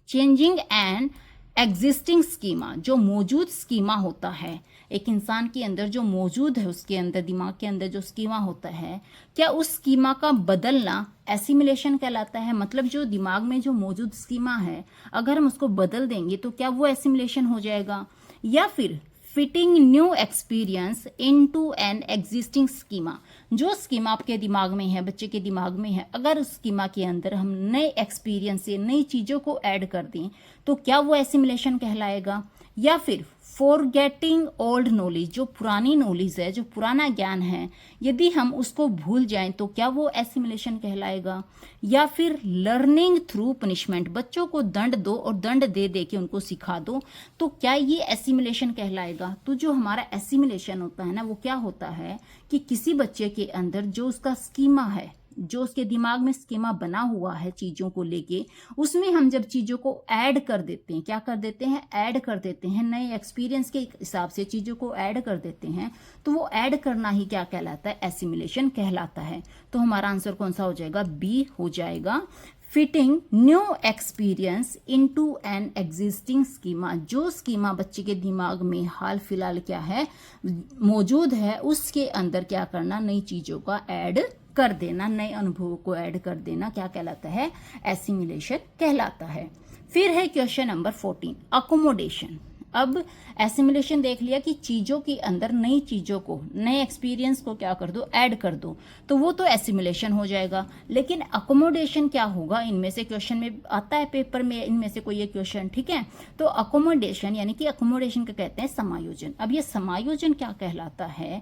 चेंजिंग एंड एग्जिस्टिंग स्कीमा, जो मौजूद स्कीमा होता है एक इंसान के अंदर, जो मौजूद है उसके अंदर, दिमाग के अंदर जो स्कीमा होता है, क्या उस स्कीमा का बदलना एसिमिलेशन कहलाता है। मतलब जो दिमाग में जो मौजूद स्कीमा है अगर हम उसको बदल देंगे तो क्या वो एसिमिलेशन हो जाएगा। या फिर fitting new experience into an existing schema, जो स्कीमा आपके दिमाग में है, बच्चे के दिमाग में है, अगर उस स्कीमा के अंदर हम नए एक्सपीरियंस से नई चीज़ों को ऐड कर दें तो क्या वो एसिमिलेशन कहलाएगा। या फिर फॉरगेटिंग ओल्ड नॉलेज, जो पुरानी नॉलेज है, जो पुराना ज्ञान है, यदि हम उसको भूल जाएं तो क्या वो एसिमिलेशन कहलाएगा। या फिर लर्निंग थ्रू पनिशमेंट, बच्चों को दंड दो और दंड दे दे के उनको सिखा दो, तो क्या ये एसिमिलेशन कहलाएगा। तो जो हमारा एसिमिलेशन होता है ना, वो क्या होता है कि किसी बच्चे के अंदर जो उसका स्कीमा है, जो उसके दिमाग में स्कीमा बना हुआ है चीज़ों को लेके, उसमें हम जब चीज़ों को ऐड कर देते हैं, क्या कर देते हैं, ऐड कर देते हैं, नए एक्सपीरियंस के हिसाब से चीज़ों को ऐड कर देते हैं, तो वो ऐड करना ही क्या कहलाता है, एसिमिलेशन कहलाता है। तो हमारा आंसर कौन सा हो जाएगा, बी हो जाएगा, fitting new experience into an existing schema, जो स्कीमा बच्चे के दिमाग में हाल फिलहाल क्या है, मौजूद है, उसके अंदर क्या करना, नई चीज़ों का ऐड कर देना, नए अनुभवों को ऐड कर देना, क्या कहलाता है, एसिमिलेशन कहलाता है। फिर है क्वेश्चन नंबर 14, अकोमोडेशन। अब एसिमिलेशन देख लिया कि चीज़ों के अंदर नई चीज़ों को, नए एक्सपीरियंस को क्या कर दो, ऐड कर दो, तो वो तो एसिमिलेशन हो जाएगा। लेकिन अकोमोडेशन क्या होगा, इनमें से क्वेश्चन में आता है पेपर में, इनमें से कोई एक क्वेश्चन, ठीक है। तो अकोमोडेशन यानी कि अकोमोडेशन को कहते हैं समायोजन। अब ये समायोजन क्या कहलाता है,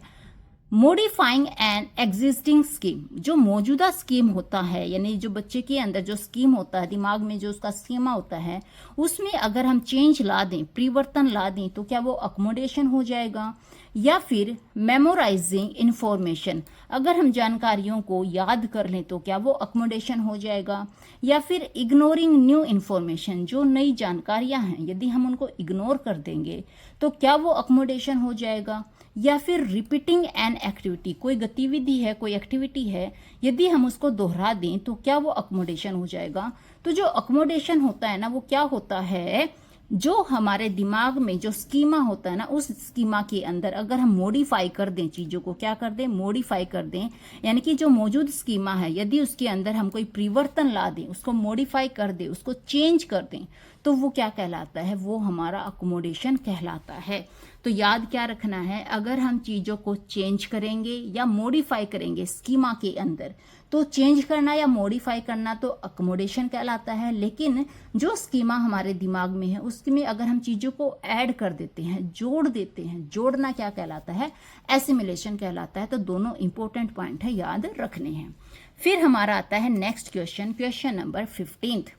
मॉडिफाइंग एन एग्जिस्टिंग स्कीम, जो मौजूदा स्कीम होता है, यानी जो बच्चे के अंदर जो स्कीम होता है, दिमाग में जो उसका स्कीमा होता है, उसमें अगर हम चेंज ला दें, परिवर्तन ला दें, तो क्या वो अकोमोडेशन हो जाएगा। या फिर मेमोराइजिंग इंफॉर्मेशन, अगर हम जानकारियों को याद कर लें तो क्या वो अकोमोडेशन हो जाएगा। या फिर इग्नोरिंग न्यू इंफॉर्मेशन, जो नई जानकारियां हैं यदि हम उनको इग्नोर कर देंगे तो क्या वो अकोमोडेशन हो जाएगा। या फिर रिपीटिंग एन एक्टिविटी, कोई गतिविधि है, कोई एक्टिविटी है, यदि हम उसको दोहरा दें तो क्या वो अकोमोडेशन हो जाएगा। तो जो अकोमोडेशन होता है ना, वो क्या होता है, जो हमारे दिमाग में जो स्कीमा होता है ना, उस स्कीमा के अंदर अगर हम मॉडिफाई कर दें, चीज़ों को क्या कर दें, मॉडिफाई कर दें, यानी कि जो मौजूद स्कीमा है यदि उसके अंदर हम कोई परिवर्तन ला दें, उसको मॉडिफाई कर दें, उसको चेंज कर दें, तो वो क्या कहलाता है, वो हमारा अकोमोडेशन कहलाता है। तो याद क्या रखना है, अगर हम चीज़ों को चेंज करेंगे या मॉडिफाई करेंगे स्कीमा के अंदर, तो चेंज करना या मॉडिफाई करना तो अकोमोडेशन कहलाता है। लेकिन जो स्कीमा हमारे दिमाग में है उसमें अगर हम चीज़ों को ऐड कर देते हैं, जोड़ देते हैं, जोड़ना क्या कहलाता है, एसिमिलेशन कहलाता है। तो दोनों इंपॉर्टेंट पॉइंट है, याद रखने हैं। फिर हमारा आता है next question, question number 15,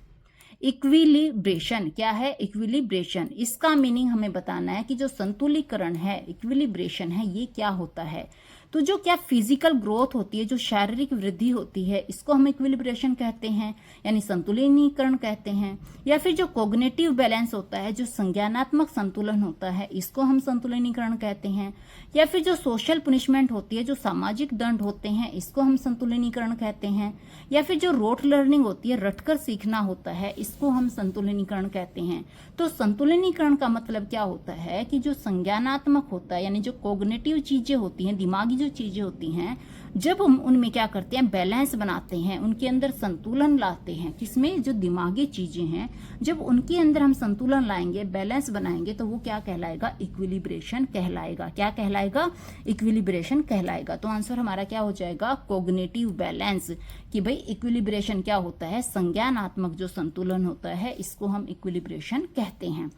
equilibration. क्या है, इक्विलिब्रेशन, इसका मीनिंग हमें बताना है कि जो संतुलीकरण है, इक्विलिब्रेशन है, ये क्या होता है। तो जो क्या फिजिकल ग्रोथ होती है, जो शारीरिक वृद्धि होती है, इसको हम इक्विलिब्रेशन कहते हैं, यानी संतुलिनीकरण कहते हैं। या फिर जो कॉग्निटिव बैलेंस होता है, जो संज्ञानात्मक संतुलन होता है, इसको हम संतुलिनीकरण कहते हैं। या फिर जो सोशल पनिशमेंट होती है, जो सामाजिक दंड होते हैं, इसको हम संतुलिनीकरण कहते हैं। या फिर जो रोट लर्निंग होती है, रटकर सीखना होता है, इसको हम संतुलिनीकरण कहते हैं। तो संतुलिनीकरण का मतलब क्या होता है कि जो संज्ञानात्मक होता है, यानी जो कॉग्निटिव चीजें होती हैं, दिमागी जो चीजें होती हैं, जब हम उनमें क्या करते हैं, बैलेंस बनाते हैं, उनके अंदर संतुलन लाते हैं, किसमें, जो दिमागी चीजें हैं, जब उनके अंदर हम संतुलन लाएंगे, बैलेंस बनाएंगे, तो वो क्या कहलाएगा, इक्विलिब्रेशन कहलाएगा। क्या कहलाएगा, इक्विलिब्रेशन कहलाएगा। तो आंसर हमारा क्या हो जाएगा, कॉग्निटिव बैलेंस। कि भाई इक्विलिब्रेशन क्या होता है, संज्ञानात्मक जो संतुलन होता है, इसको हम इक्विलिब्रेशन कहते हैं।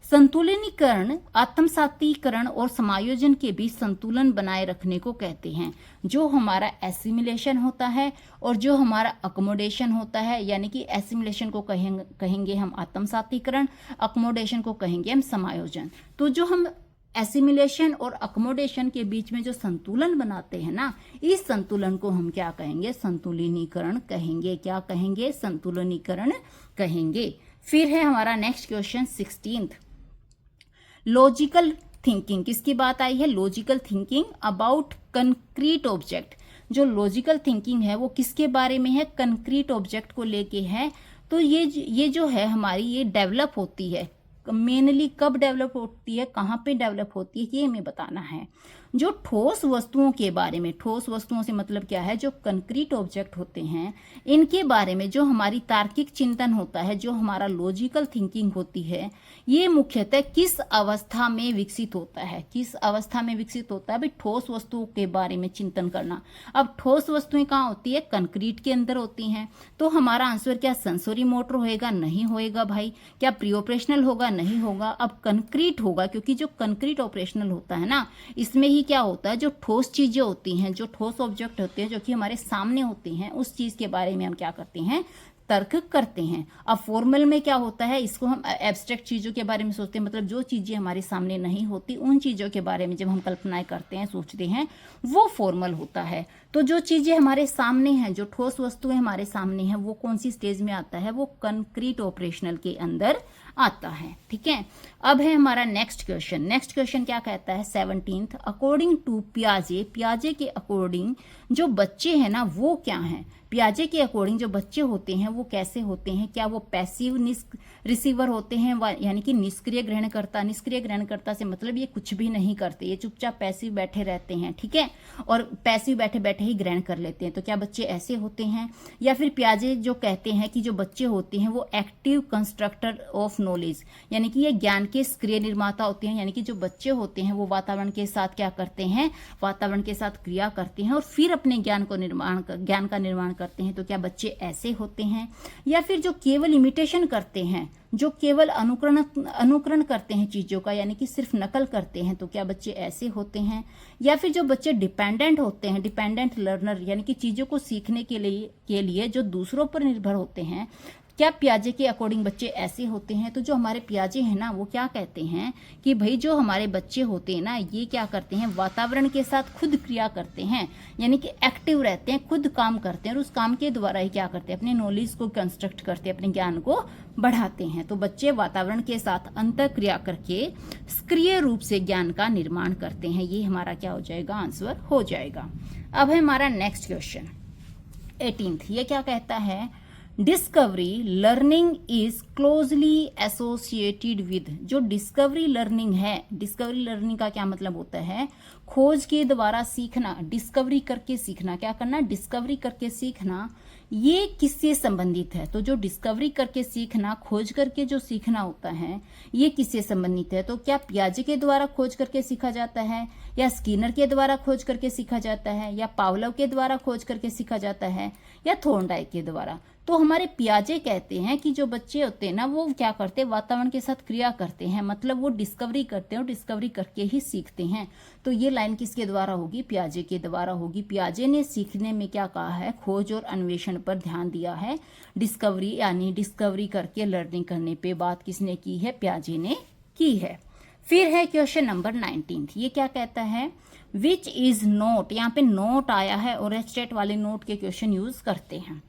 संतुलिनीकरण आत्मसातीकरण और समायोजन के बीच संतुलन बनाए रखने को कहते हैं। जो हमारा एसिमिलेशन होता है और जो हमारा अकोमोडेशन होता है, यानी कि एसिमिलेशन को कहेंगे हम आत्मसातीकरण, अकोमोडेशन को कहेंगे हम समायोजन। तो जो हम एसिमिलेशन और अकोमोडेशन के बीच में जो संतुलन बनाते हैं ना, इस संतुलन को हम क्या कहेंगे? संतुलिनीकरण कहेंगे। क्या कहेंगे? संतुलिनीकरण कहेंगे। फिर है हमारा next question 16th, logical thinking. किसकी बात आई है? Logical thinking about concrete object. जो लॉजिकल थिंकिंग है वो किसके बारे में है? कंक्रीट ऑब्जेक्ट को लेके है। तो ये जो है हमारी, ये डेवलप होती है मेनली कब डेवलप होती है, कहाँ पे डेवलप होती है, ये हमें बताना है। जो ठोस वस्तुओं के बारे में, ठोस वस्तुओं से मतलब क्या है? जो कंक्रीट ऑब्जेक्ट होते हैं इनके बारे में जो हमारी तार्किक चिंतन होता है, जो हमारा लॉजिकल थिंकिंग होती है, ये मुख्यतः किस अवस्था में विकसित होता है? किस अवस्था में विकसित होता है? भाई ठोस वस्तुओं के बारे में चिंतन करना। अब ठोस वस्तुएं कहाँ होती है? कंक्रीट के अंदर होती हैं। तो हमारा आंसर क्या सेंसरी मोटर होएगा? नहीं होएगा भाई। क्या प्री ऑपरेशनल होगा? नहीं होगा। अब कंक्रीट होगा, क्योंकि जो कंक्रीट ऑपरेशनल होता है ना, इसमें ही क्या होता है? जो ठोस चीजें होती हैं, जो ठोस ऑब्जेक्ट होते हैं, जो कि हमारे सामने होते हैं, उस चीज के बारे में हम क्या करते हैं? तर्क करते हैं। अब फॉर्मल में क्या होता है? इसको हम एब्स्ट्रैक्ट चीजों के बारे में सोचते हैं, मतलब जो चीजें हमारे सामने नहीं होती उन चीजों के बारे में जब हम कल्पनाएं करते हैं, सोचते हैं, वो फॉर्मल होता है। तो जो चीजें हमारे सामने हैं, जो ठोस वस्तुएं हमारे सामने हैं, वो कौन सी स्टेज में आता है? वो कंक्रीट ऑपरेशनल के अंदर आता है। ठीक है। अब है हमारा नेक्स्ट क्वेश्चन। नेक्स्ट क्वेश्चन क्या कहता है? 17th, अकॉर्डिंग टू पियाजे, पियाजे के अकॉर्डिंग जो बच्चे हैं ना वो क्या हैं? पियाजे के अकॉर्डिंग जो बच्चे होते हैं वो कैसे होते हैं? क्या वो पैसिव रिसीवर होते हैं, यानी कि निष्क्रिय ग्रहणकर्ता? निष्क्रिय ग्रहणकर्ता से मतलब ये कुछ भी नहीं करते, ये चुपचाप पैसिव बैठे रहते हैं। ठीक है। और पैसिव बैठे बैठे ही ग्रहण कर लेते हैं। तो क्या बच्चे ऐसे होते हैं? या फिर पियाजे जो कहते हैं कि जो बच्चे होते हैं वो एक्टिव कंस्ट्रक्टर ऑफ नॉलेज, यानी कि ये ज्ञान के सक्रिय निर्माता होते हैं। यानी कि जो बच्चे होते हैं वो वातावरण के साथ क्या करते हैं? वातावरण के साथ क्रिया करते हैं और फिर अपने ज्ञान का निर्माण करते हैं। तो क्या बच्चे ऐसे होते हैं? या फिर जो केवल इमिटेशन करते हैं, जो केवल अनुकरण करते हैं चीजों का, यानी कि सिर्फ नकल करते हैं, तो क्या बच्चे ऐसे होते हैं? या फिर जो बच्चे डिपेंडेंट होते हैं, डिपेंडेंट लर्नर, यानी कि चीजों को सीखने के लिए जो दूसरों पर निर्भर होते हैं, क्या पियाजे के अकॉर्डिंग बच्चे ऐसे होते हैं? तो जो हमारे पियाजे हैं ना वो क्या कहते हैं कि भाई जो हमारे बच्चे होते हैं ना ये क्या करते हैं? वातावरण के साथ खुद क्रिया करते हैं, यानी कि एक्टिव रहते हैं, खुद काम करते हैं और उस काम के द्वारा ही क्या करते हैं? अपने नॉलेज को कंस्ट्रक्ट करते हैं, अपने ज्ञान को बढ़ाते हैं। तो बच्चे वातावरण के साथ अंतर क्रिया करके सक्रिय रूप से ज्ञान का निर्माण करते हैं। ये हमारा क्या हो जाएगा? आंसर हो जाएगा। अब है हमारा नेक्स्ट क्वेश्चन 18th। ये क्या कहता है? Discovery learning is closely associated with. जो डिस्कवरी लर्निंग है, डिस्कवरी लर्निंग का क्या मतलब होता है? खोज के द्वारा सीखना, डिस्कवरी करके सीखना। क्या करना? डिस्कवरी करके सीखना। ये किससे संबंधित है? तो जो डिस्कवरी करके सीखना, खोज करके जो सीखना होता है, ये किससे संबंधित है? तो क्या पियाजे के द्वारा खोज करके सीखा जाता है, या स्किनर के द्वारा खोज करके सीखा जाता है, या पावलोव के द्वारा खोज करके सीखा जाता है, या थॉर्नडाइक के द्वारा? तो हमारे पियाजे कहते हैं कि जो बच्चे होते हैं ना वो क्या करते हैं? वातावरण के साथ क्रिया करते हैं, मतलब वो डिस्कवरी करते हैं और डिस्कवरी करके ही सीखते हैं। तो ये लाइन किसके द्वारा होगी? पियाजे के द्वारा होगी। पियाजे ने सीखने में क्या कहा है? खोज और अन्वेषण पर ध्यान दिया है। डिस्कवरी यानी डिस्कवरी करके लर्निंग करने पे बात किसने की है? पियाजे ने की है। फिर है क्वेश्चन नंबर 19th। ये क्या कहता है? विच इज नोट, यहाँ पे नोट आया है और एस्टेट वाले नोट के क्वेश्चन यूज करते हैं।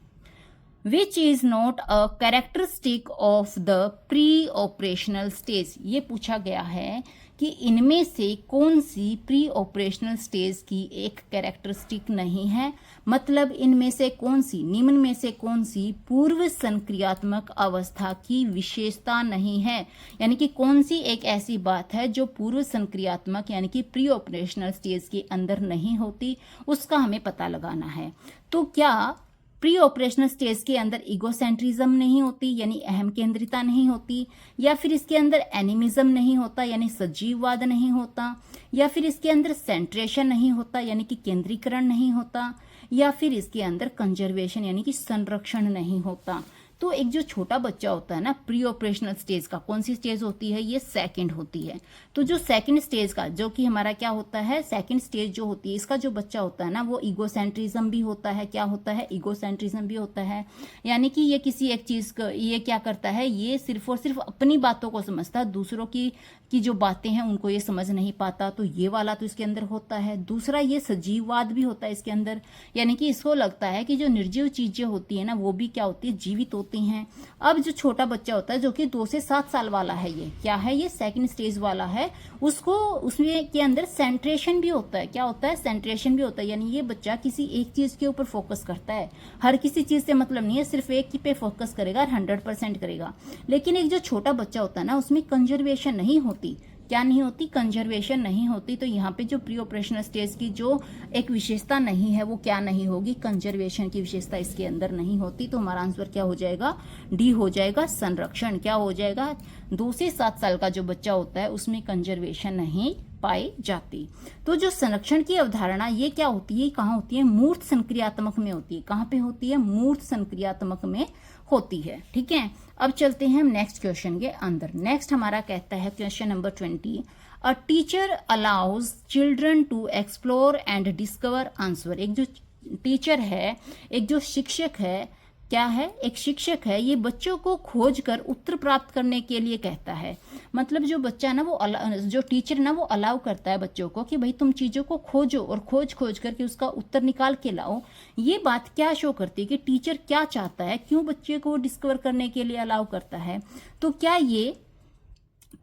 Which is not a characteristic of the pre-operational stage। ये पूछा गया है कि इनमें से कौन सी प्री ऑपरेशनल स्टेज की एक कैरेक्टरिस्टिक नहीं है, मतलब इनमें से कौन सी, निम्न में से कौन सी पूर्व संक्रियात्मक अवस्था की विशेषता नहीं है, यानी कि कौन सी एक ऐसी बात है जो पूर्व संक्रियात्मक यानी कि प्री ऑपरेशनल स्टेज के अंदर नहीं होती, उसका हमें पता लगाना है। तो क्या प्री ऑपरेशनल स्टेज के अंदर इगोसेंट्रिज्म नहीं होती, यानी अहम केंद्रिता नहीं होती, या फिर इसके अंदर एनिमिज्म नहीं होता, यानी सजीववाद नहीं होता, या फिर इसके अंदर सेंट्रेशन नहीं होता, यानी कि केंद्रीकरण नहीं होता, या फिर इसके अंदर कंजर्वेशन यानी कि संरक्षण नहीं होता? तो एक जो छोटा बच्चा होता है ना, प्री ऑपरेशनल स्टेज का कौन सी स्टेज होती है, ये सेकंड होती है। तो जो सेकंड स्टेज का जो कि हमारा क्या होता है, सेकंड स्टेज जो होती है, इसका जो बच्चा होता है ना, वो ईगोसेंट्रिज्म भी होता है। क्या होता है, ईगोसेंट्रिज्म भी होता है, यानी कि ये किसी एक चीज को, ये क्या करता है, ये सिर्फ और सिर्फ अपनी बातों को समझता है, दूसरों की जो बातें हैं उनको ये समझ नहीं पाता। तो ये वाला तो इसके अंदर होता है। दूसरा, ये सजीववाद भी होता है इसके अंदर, यानी कि इसको लगता है कि जो निर्जीव चीजें होती है ना, वो भी क्या होती है, जीवित होती हैं। अब जो छोटा बच्चा होता है जो कि 2 से 7 साल वाला है, ये क्या है, ये सेकंड स्टेज वाला है, उसको उसमें के अंदर सेंट्रेशन भी होता है। क्या होता है, सेंट्रेशन भी होता है, यानी ये बच्चा किसी एक चीज के ऊपर फोकस करता है। हर किसी चीज से मतलब नहीं है, सिर्फ एक पे फोकस करेगा और 100% करेगा। लेकिन एक जो छोटा बच्चा होता है ना, उसमें कंजर्वेशन नहीं होती। क्या नहीं होती, कंजर्वेशन नहीं होती। तो यहाँ पे जो प्री ऑपरेशनल स्टेज की जो एक विशेषता नहीं है, वो क्या नहीं होगी, कंजर्वेशन की विशेषता इसके अंदर नहीं होती। तो हमारा आंसर क्या हो जाएगा, डी हो जाएगा, संरक्षण। क्या हो जाएगा, 2 से 7 साल का जो बच्चा होता है उसमें कंजर्वेशन नहीं पाई जाती। तो जो संरक्षण की अवधारणा ये क्या होती है, कहाँ होती है, मूर्त संक्रियात्मक में होती है। कहाँ पे होती है, मूर्त संक्रियात्मक में होती है। ठीक है, अब चलते हैं हम नेक्स्ट क्वेश्चन के अंदर। नेक्स्ट हमारा कहता है question number 20, a teacher allows children to explore and discover answer. एक जो टीचर है, एक जो शिक्षक है, क्या है, एक शिक्षक है, ये बच्चों को खोज कर उत्तर प्राप्त करने के लिए कहता है। मतलब जो बच्चा ना, वो जो टीचर ना, वो अलाउ करता है बच्चों को कि भाई तुम चीजों को खोजो और खोज खोज करके उसका उत्तर निकाल के लाओ। ये बात क्या शो करती है कि टीचर क्या चाहता है, क्यों बच्चे को डिस्कवर करने के लिए अलाउ करता है। तो क्या ये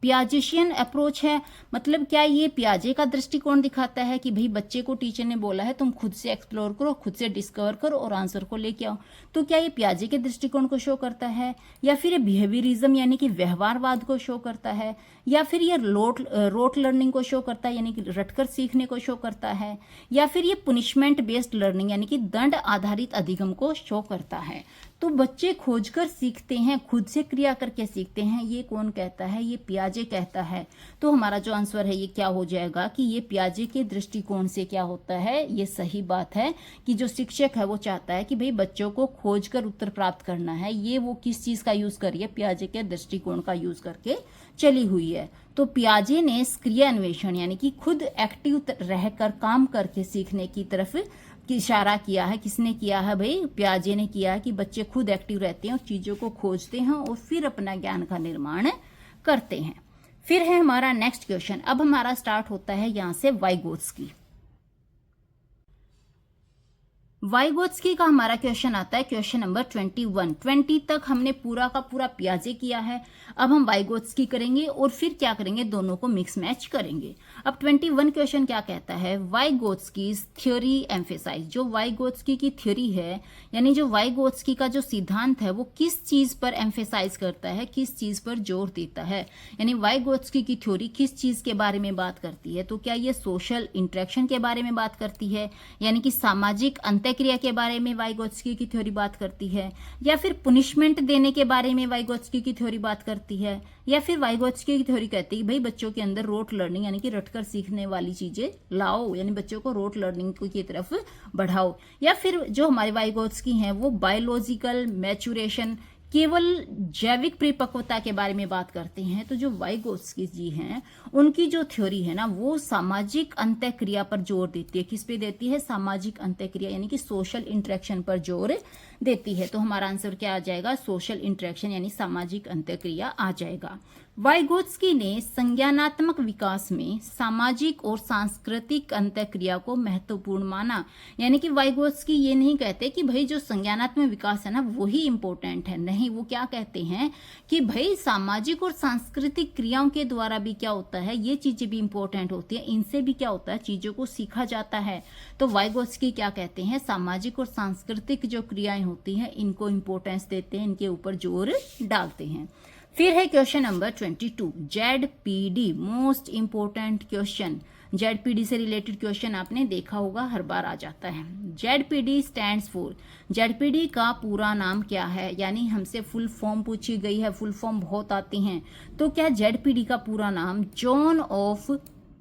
पियाजेशियन अप्रोच है, मतलब क्या ये पियाजे का दृष्टिकोण दिखाता है कि भाई बच्चे को टीचर ने बोला है तुम खुद से एक्सप्लोर करो, खुद से डिस्कवर करो और आंसर को लेके आओ। तो क्या ये पियाजे के दृष्टिकोण को शो करता है, या फिर ये बिहेवियरिज्म यानी कि व्यवहारवाद को शो करता है, या फिर ये रोट लर्निंग को शो करता है यानी कि रटकर सीखने को शो करता है, या फिर ये पुनिशमेंट बेस्ड लर्निंग यानी कि दंड आधारित अधिगम को शो करता है। तो बच्चे खोजकर सीखते हैं, खुद से क्रिया करके सीखते हैं, ये कौन कहता है, ये पियाजे कहता है। तो हमारा जो आंसर है ये क्या हो जाएगा कि ये पियाजे के दृष्टिकोण से क्या होता है, ये सही बात है कि जो शिक्षक है वो चाहता है कि भाई बच्चों को खोजकर उत्तर प्राप्त करना है। ये वो किस चीज का यूज कर रही है, पियाजे के दृष्टिकोण का यूज करके चली हुई है। तो पियाजे ने सक्रिय अन्वेषण यानी कि खुद एक्टिव रहकर काम करके सीखने की तरफ इशारा किया है। किसने किया है भाई, पियाजे ने किया है कि बच्चे खुद एक्टिव रहते हैं और चीजों को खोजते हैं और फिर अपना ज्ञान का निर्माण करते हैं। फिर है हमारा नेक्स्ट क्वेश्चन। अब हमारा स्टार्ट होता है यहां से वाइगोत्स्की। वाइगोत्स्की का हमारा क्वेश्चन आता है क्वेश्चन नंबर 21। 20 तक हमने पूरा का पूरा पियाजे किया है, अब हम वाइगोत्स्की करेंगे और फिर क्या करेंगे, दोनों को मिक्स मैच करेंगे। अब 21 क्वेश्चन क्या कहता है, वाइगोत्स्कीज थ्योरी एम्फेसाइज। जो वाइगोत्स्की की थ्योरी है यानी जो वाइगोत्स्की का जो सिद्धांत है वो किस चीज पर एम्फेसाइज करता है, किस चीज पर जोर देता है, यानी वाइगोत्स्की की थ्योरी किस चीज के बारे में बात करती है। तो क्या ये सोशल इंटरेक्शन के बारे में बात करती है, यानी कि सामाजिक क्रिया के बारे में वाइगोत्स्की की थ्योरी बात करती है, या फिर पुनिशमेंट देने के बारे में वाइगोत्स्की की थ्योरी बात करती है, या फिर वाइगोत्स्की की थ्योरी कहती है कि भाई बच्चों के अंदर रोट लर्निंग यानी कि रटकर सीखने वाली चीजें लाओ, यानी बच्चों को रोट लर्निंग की तरफ बढ़ाओ, या फिर जो हमारे वाइगोत्स्की हैं वो बायोलॉजिकल मैच्योरेशन केवल जैविक परिपक्वता के बारे में बात करते हैं। तो जो वाइगोत्स्की जी हैं उनकी जो थ्योरी है ना वो सामाजिक अंतःक्रिया पर जोर देती है। किस पे देती है, सामाजिक अंतःक्रिया यानी कि सोशल इंटरेक्शन पर जोर देती है। तो हमारा आंसर क्या आ जाएगा, सोशल इंटरेक्शन यानी सामाजिक अंतःक्रिया आ जाएगा। वाइगोत्स्की ने संज्ञानात्मक विकास में सामाजिक और सांस्कृतिक अंतःक्रिया को महत्वपूर्ण माना। यानी कि वाइगोत्स्की ये नहीं कहते कि भाई जो संज्ञानात्मक विकास है ना वही इंपॉर्टेंट है, नहीं, वो क्या कहते हैं कि भाई सामाजिक और सांस्कृतिक क्रियाओं के द्वारा भी क्या होता है, ये चीजें भी इंपॉर्टेंट होती है, इनसे भी क्या होता है, चीजों को सीखा जाता है। तो वाइगोत्स्की क्या कहते हैं, सामाजिक और सांस्कृतिक जो क्रियाएं होती हैं इनको इंपॉर्टेंस देते हैं, इनके ऊपर जोर डालते हैं। फिर है question number 22, ZPD most important question. ZPD से रिलेटेड क्वेश्चन आपने देखा होगा, हर बार आ जाता है। जेडपीडी स्टैंड्स फॉर, जेडपीडी का पूरा नाम क्या है, यानी हमसे फुल फॉर्म पूछी गई है, फुल फॉर्म बहुत आती हैं। तो क्या जेडपीडी का पूरा नाम जोन ऑफ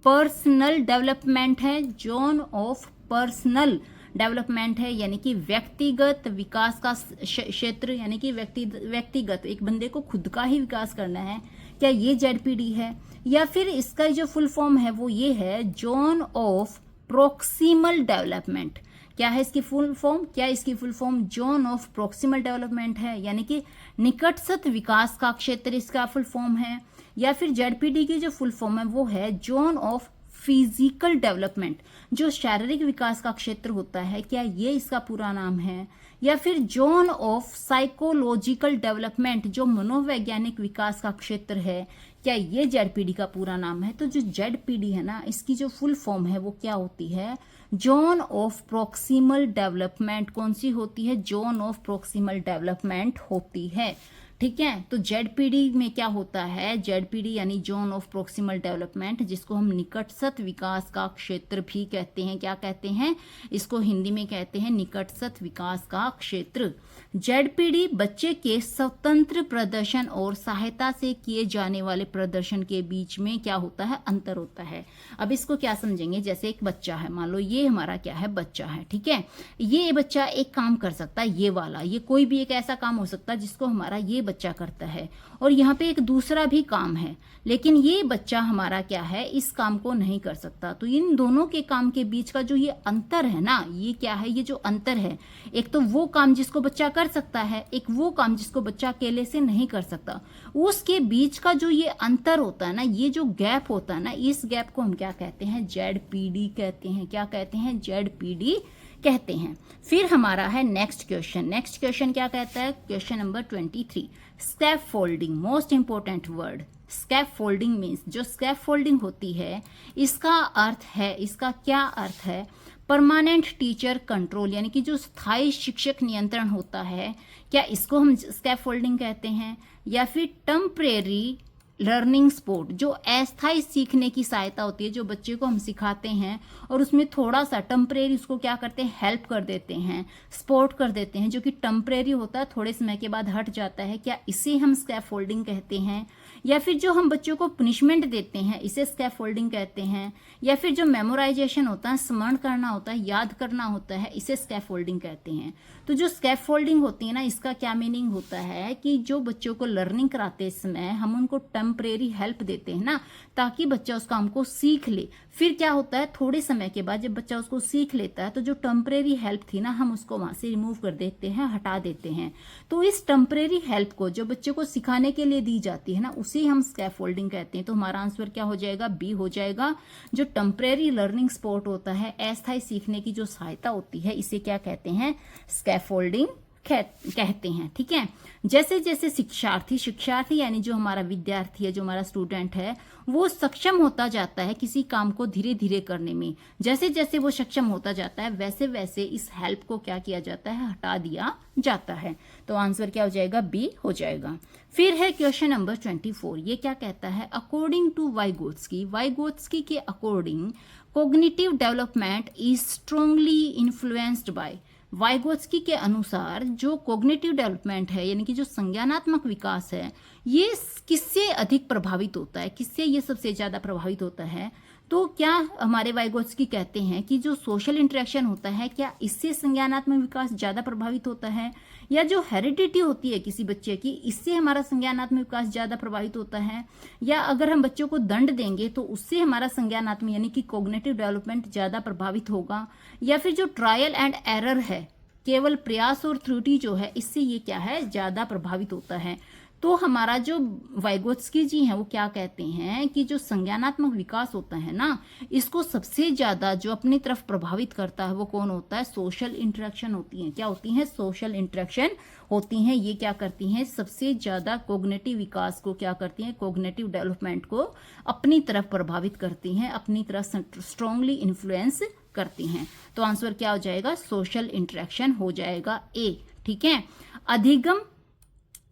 पर्सनल डेवलपमेंट है, जोन ऑफ पर्सनल डेवलपमेंट है, यानी कि व्यक्तिगत विकास का क्षेत्र, यानी कि व्यक्तिगत एक बंदे को खुद का ही विकास करना है, क्या ये जेडपीडी है? या फिर इसका जो फुल फॉर्म है वो ये है जोन ऑफ प्रोक्सिमल डेवलपमेंट। क्या है इसकी फुल फॉर्म? क्या इसकी full form zone of proximal development है, यानी कि निकटस्थ विकास का क्षेत्र इसका फुल फॉर्म है। या फिर जेडपीडी की जो फुल फॉर्म है वो है जोन ऑफ फिजिकल डेवलपमेंट, जो शारीरिक विकास का क्षेत्र होता है, क्या ये इसका पूरा नाम है? या फिर जोन ऑफ साइकोलॉजिकल डेवलपमेंट, जो मनोवैज्ञानिक विकास का क्षेत्र है, क्या ये जेडपीडी का पूरा नाम है? तो जो जेडपीडी है ना, इसकी जो फुल फॉर्म है वो क्या होती है? Zone of proximal development. कौन सी होती है? जोन ऑफ प्रोक्सिमल डेवलपमेंट होती है। ठीक है, तो जेडपीडी में क्या होता है? जेडपीडी यानी जोन ऑफ प्रोक्सिमल डेवलपमेंट, जिसको हम निकटस्थ विकास का क्षेत्र भी कहते हैं। क्या कहते हैं इसको? हिंदी में कहते हैं निकटस्थ विकास का क्षेत्र। जेडपीडी बच्चे के स्वतंत्र प्रदर्शन और सहायता से किए जाने वाले प्रदर्शन के बीच में क्या होता है? अंतर होता है। अब इसको क्या समझेंगे? जैसे एक बच्चा है, मान लो ये हमारा क्या है? बच्चा है। ठीक है, ये बच्चा एक काम कर सकता है, ये वाला, ये कोई भी एक ऐसा काम हो सकता है जिसको हमारा ये बच्चा करता है, और यहाँ पे एक दूसरा भी काम है, लेकिन ये बच्चा हमारा क्या है? इस काम को नहीं कर सकता। तो इन दोनों के काम के बीच का जो ये अंतर है ना, ये क्या है? ये जो अंतर है, एक तो वो काम जिसको बच्चा कर सकता है, एक वो काम जिसको बच्चा अकेले से नहीं कर सकता, उसके बीच का जो ये अंतर होता है ना, ये जो गैप होता है ना, इस गैप को हम क्या कहते हैं? जेडपीडी कहते हैं। क्या कहते हैं? जेडपीडी कहते हैं। फिर हमारा है नेक्स्ट क्वेश्चन। नेक्स्ट क्वेश्चन क्या कहता है? Question number 23, scaffolding, most important word. Scaffolding means, जो स्कैफोल्डिंग होती है इसका अर्थ है, इसका क्या अर्थ है? परमानेंट टीचर कंट्रोल, यानी कि जो स्थायी शिक्षक नियंत्रण होता है, क्या इसको हम स्कैफोल्डिंग कहते हैं? या फिर टेम्परेरी लर्निंग सपोर्ट, जो अस्थायी सीखने की सहायता होती है, जो बच्चे को हम सिखाते हैं और उसमें थोड़ा सा टेम्परेरी उसको क्या करते हैं? हेल्प कर देते हैं, सपोर्ट कर देते हैं, जो कि टेम्परेरी होता है, थोड़े समय के बाद हट जाता है, क्या इसे हम स्कैफोल्डिंग कहते हैं? या फिर जो हम बच्चों को पनिशमेंट देते हैं, इसे स्कैफोल्डिंग कहते हैं? या फिर जो मेमोराइजेशन होता है, स्मरण करना होता है, याद करना होता है, इसे स्कैफोल्डिंग कहते हैं। तो जो स्कैफोल्डिंग होती है ना, इसका क्या मीनिंग होता है कि जो बच्चों को लर्निंग कराते समय हम उनको टेम्परेरी हेल्प देते हैं ना, ताकि बच्चा उस काम को सीख ले। फिर क्या होता है? थोड़े समय के बाद जब बच्चा उसको सीख लेता है, तो जो टेम्परेरी हेल्प थी ना, हम उसको वहां से रिमूव कर देते हैं, हटा देते हैं। तो इस टेम्परेरी हेल्प को जो बच्चे को सिखाने के लिए दी जाती है ना, उसे हम स्कैफोल्डिंग कहते हैं। तो हमारा आंसर क्या हो जाएगा? बी हो जाएगा। जो टेम्परेरी लर्निंग सपोर्ट होता है, अस्थायी सीखने की जो सहायता होती है, इसे क्या कहते हैं? स्कैफोल्डिंग कहते हैं। ठीक है, जैसे जैसे शिक्षार्थी यानी जो हमारा विद्यार्थी है, जो हमारा स्टूडेंट है, वो सक्षम होता जाता है किसी काम को धीरे धीरे करने में, जैसे जैसे वो सक्षम होता जाता है, वैसे वैसे इस हेल्प को क्या किया जाता है? हटा दिया जाता है। तो आंसर क्या हो जाएगा? बी हो जाएगा। फिर है क्वेश्चन नंबर 24। ये क्या कहता है? अकॉर्डिंग टू वाइगोत्स्की के according cognitive development is strongly influenced by. Vygotsky के अनुसार जो कोग्निटिव डेवलपमेंट है, यानी कि जो संज्ञानात्मक विकास है, ये किससे अधिक प्रभावित होता है? किससे ये सबसे ज्यादा प्रभावित होता है? तो क्या हमारे वाइगोत्स्की कहते हैं कि जो सोशल इंटरेक्शन होता है, क्या इससे संज्ञानात्मक विकास ज्यादा प्रभावित होता है? या जो हेरिडिटी होती है किसी बच्चे की, इससे हमारा संज्ञानात्मक विकास ज्यादा प्रभावित होता है? या अगर हम बच्चों को दंड देंगे तो उससे हमारा संज्ञानात्मक यानी कि कोग्निटिव डेवलपमेंट ज्यादा प्रभावित होगा? या फिर जो ट्रायल एंड एरर है, केवल प्रयास और त्रुटि जो है, इससे ये क्या है? ज्यादा प्रभावित होता है। तो हमारा जो वाइगोत्स्की जी हैं वो क्या कहते हैं कि जो संज्ञानात्मक विकास होता है ना, इसको सबसे ज्यादा जो अपनी तरफ प्रभावित करता है वो कौन होता है? सोशल इंटरेक्शन होती हैं। क्या होती हैं? सोशल इंटरेक्शन होती हैं। ये क्या करती हैं? सबसे ज्यादा कोग्निटिव विकास को क्या करती हैं? कोग्निटिव डेवलपमेंट को अपनी तरफ प्रभावित करती हैं, अपनी तरफ स्ट्रांगली इन्फ्लुएंस करती हैं। तो आंसर क्या हो जाएगा? सोशल इंटरेक्शन हो जाएगा, ए। ठीक है,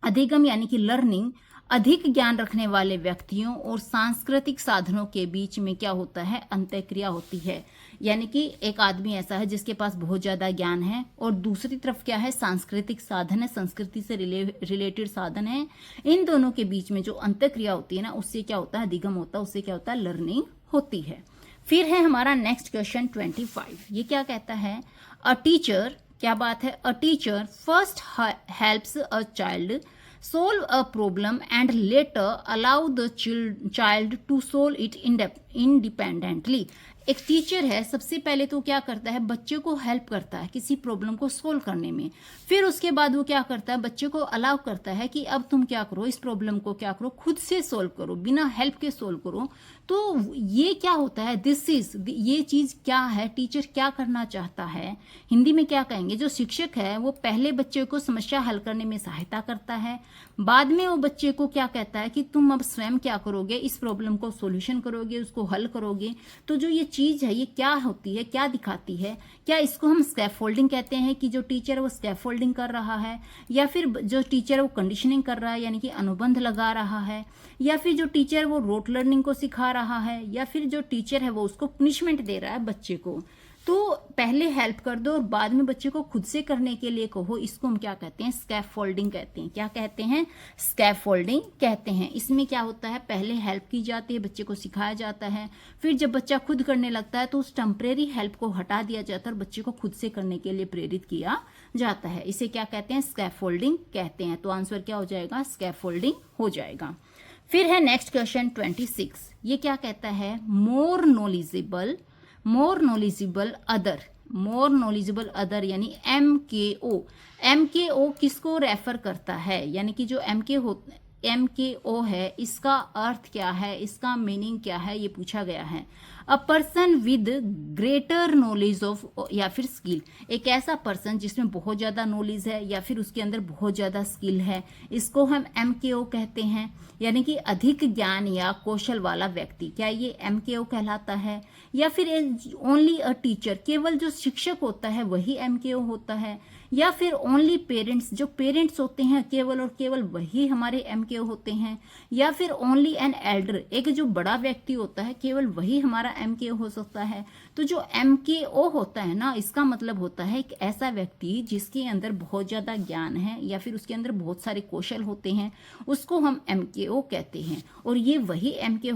अधिगम यानी कि लर्निंग, अधिक ज्ञान रखने वाले व्यक्तियों और सांस्कृतिक साधनों के बीच में क्या होता है? अंतःक्रिया होती है। यानी कि एक आदमी ऐसा है जिसके पास बहुत ज्यादा ज्ञान है, और दूसरी तरफ क्या है? सांस्कृतिक साधन है, संस्कृति से रिलेटेड साधन है। इन दोनों के बीच में जो अंतःक्रिया होती है ना, उससे क्या होता है? अधिगम होता है, उससे क्या होता है? लर्निंग होती है। फिर है हमारा नेक्स्ट क्वेश्चन 25। ये क्या कहता है? अ टीचर, क्या बात है, a teacher first helps a child solve a problem and later allow the child to solve it independently। एक टीचर है, सबसे पहले तो क्या करता है, बच्चे को हेल्प करता है किसी प्रॉब्लम को सोल्व करने में, फिर उसके बाद वो क्या करता है, बच्चे को अलाउ करता है कि अब तुम क्या करो, इस प्रॉब्लम को क्या करो, खुद से सोल्व करो, बिना हेल्प के सोल्व करो। तो ये क्या होता है, दिस इज, ये चीज क्या है, टीचर क्या करना चाहता है, हिंदी में क्या कहेंगे, जो शिक्षक है वो पहले बच्चे को समस्या हल करने में सहायता करता है, बाद में वो बच्चे को क्या कहता है कि तुम अब स्वयं क्या करोगे, इस प्रॉब्लम को सॉल्यूशन करोगे, उसको हल करोगे। तो जो ये चीज है ये क्या होती है, क्या दिखाती है, क्या इसको हम स्कैफोल्डिंग कहते हैं कि जो टीचर है वो स्कैफोल्डिंग कर रहा है, या फिर जो टीचर है वो कंडीशनिंग कर रहा है यानी कि अनुबंध लगा रहा है, या फिर जो टीचर है वो रोट लर्निंग को सिखा रहा है, या फिर जो टीचर है वो उसको पनिशमेंट दे रहा है बच्चे को। तो पहले हेल्प कर दो और बाद में बच्चे को खुद से करने के लिए कहो, इसको हम क्या कहते हैं, स्कैफोल्डिंग कहते हैं। क्या कहते हैं, स्कैफोल्डिंग कहते हैं। इसमें क्या होता है, पहले हेल्प की जाती है, बच्चे को सिखाया जाता है, फिर जब बच्चा खुद करने लगता है तो उस टेम्परेरी हेल्प को हटा दिया जाता है और बच्चे को खुद से करने के लिए प्रेरित किया जाता है। इसे क्या कहते हैं, स्कैफोल्डिंग कहते हैं। तो आंसर क्या हो जाएगा, स्कैफोल्डिंग हो जाएगा। फिर है नेक्स्ट क्वेश्चन 26। ये क्या कहता है, more knowledgeable other, more knowledgeable other यानी MKO। MKO किसको रेफर करता है, यानी कि जो MKO है इसका अर्थ क्या है, इसका मीनिंग क्या है, ये पूछा गया है। A person with greater knowledge of या फिर स्किल, एक ऐसा पर्सन जिसमें बहुत ज़्यादा नॉलेज है या फिर उसके अंदर बहुत ज़्यादा स्किल है, इसको हम MKO कहते हैं, यानी कि अधिक ज्ञान या कौशल वाला व्यक्ति। क्या ये MKO कहलाता है, या फिर ओनली अ टीचर, केवल जो शिक्षक होता है वही MKO होता है, या फिर ओनली पेरेंट्स, जो पेरेंट्स होते हैं केवल और केवल वही हमारे MKO होते हैं, या फिर ओनली एन एल्डर, एक जो बड़ा व्यक्ति होता है केवल वही हमारा MKO हो सकता है। तो जो MKO होता है ना, इसका मतलब होता है एक ऐसा व्यक्ति जिसके अंदर बहुत ज्यादा ज्ञान है या फिर उसके अंदर बहुत सारे कौशल होते हैं, उसको हम MKO कहते हैं। और ये वही MKO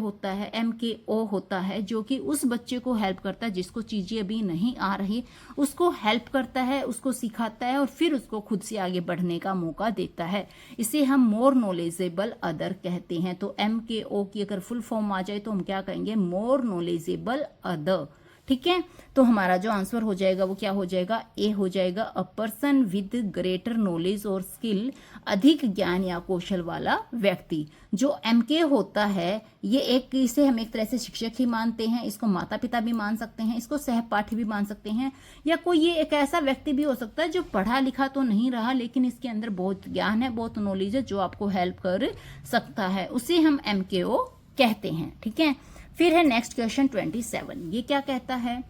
होता है जो कि उस बच्चे को हेल्प करता है जिसको चीजें अभी नहीं आ रही, उसको हेल्प करता है, उसको सिखाता है और फिर उसको खुद से आगे बढ़ने का मौका देता है। इसे हम मोर नॉलेजेबल अदर कहते हैं। तो MKO की अगर फुल फॉर्म आ जाए तो हम क्या कहेंगे, मोर नॉलेजेबल अदर। ठीक है, तो हमारा जो आंसर हो जाएगा वो क्या हो जाएगा, ए हो जाएगा। A person with greater knowledge और स्किल, अधिक ज्ञान या कौशल वाला व्यक्ति। जो MK होता है ये एक, इसे हम एक तरह से शिक्षक ही मानते हैं, इसको माता पिता भी मान सकते हैं, इसको सहपाठी भी मान सकते हैं, या कोई ये एक ऐसा व्यक्ति भी हो सकता है जो पढ़ा लिखा तो नहीं रहा लेकिन इसके अंदर बहुत ज्ञान है, बहुत नॉलेज है, जो आपको हेल्प कर सकता है, उसे हम MKO कहते हैं। ठीक है, फिर है नेक्स्ट क्वेश्चन 27। ये क्या कहता है,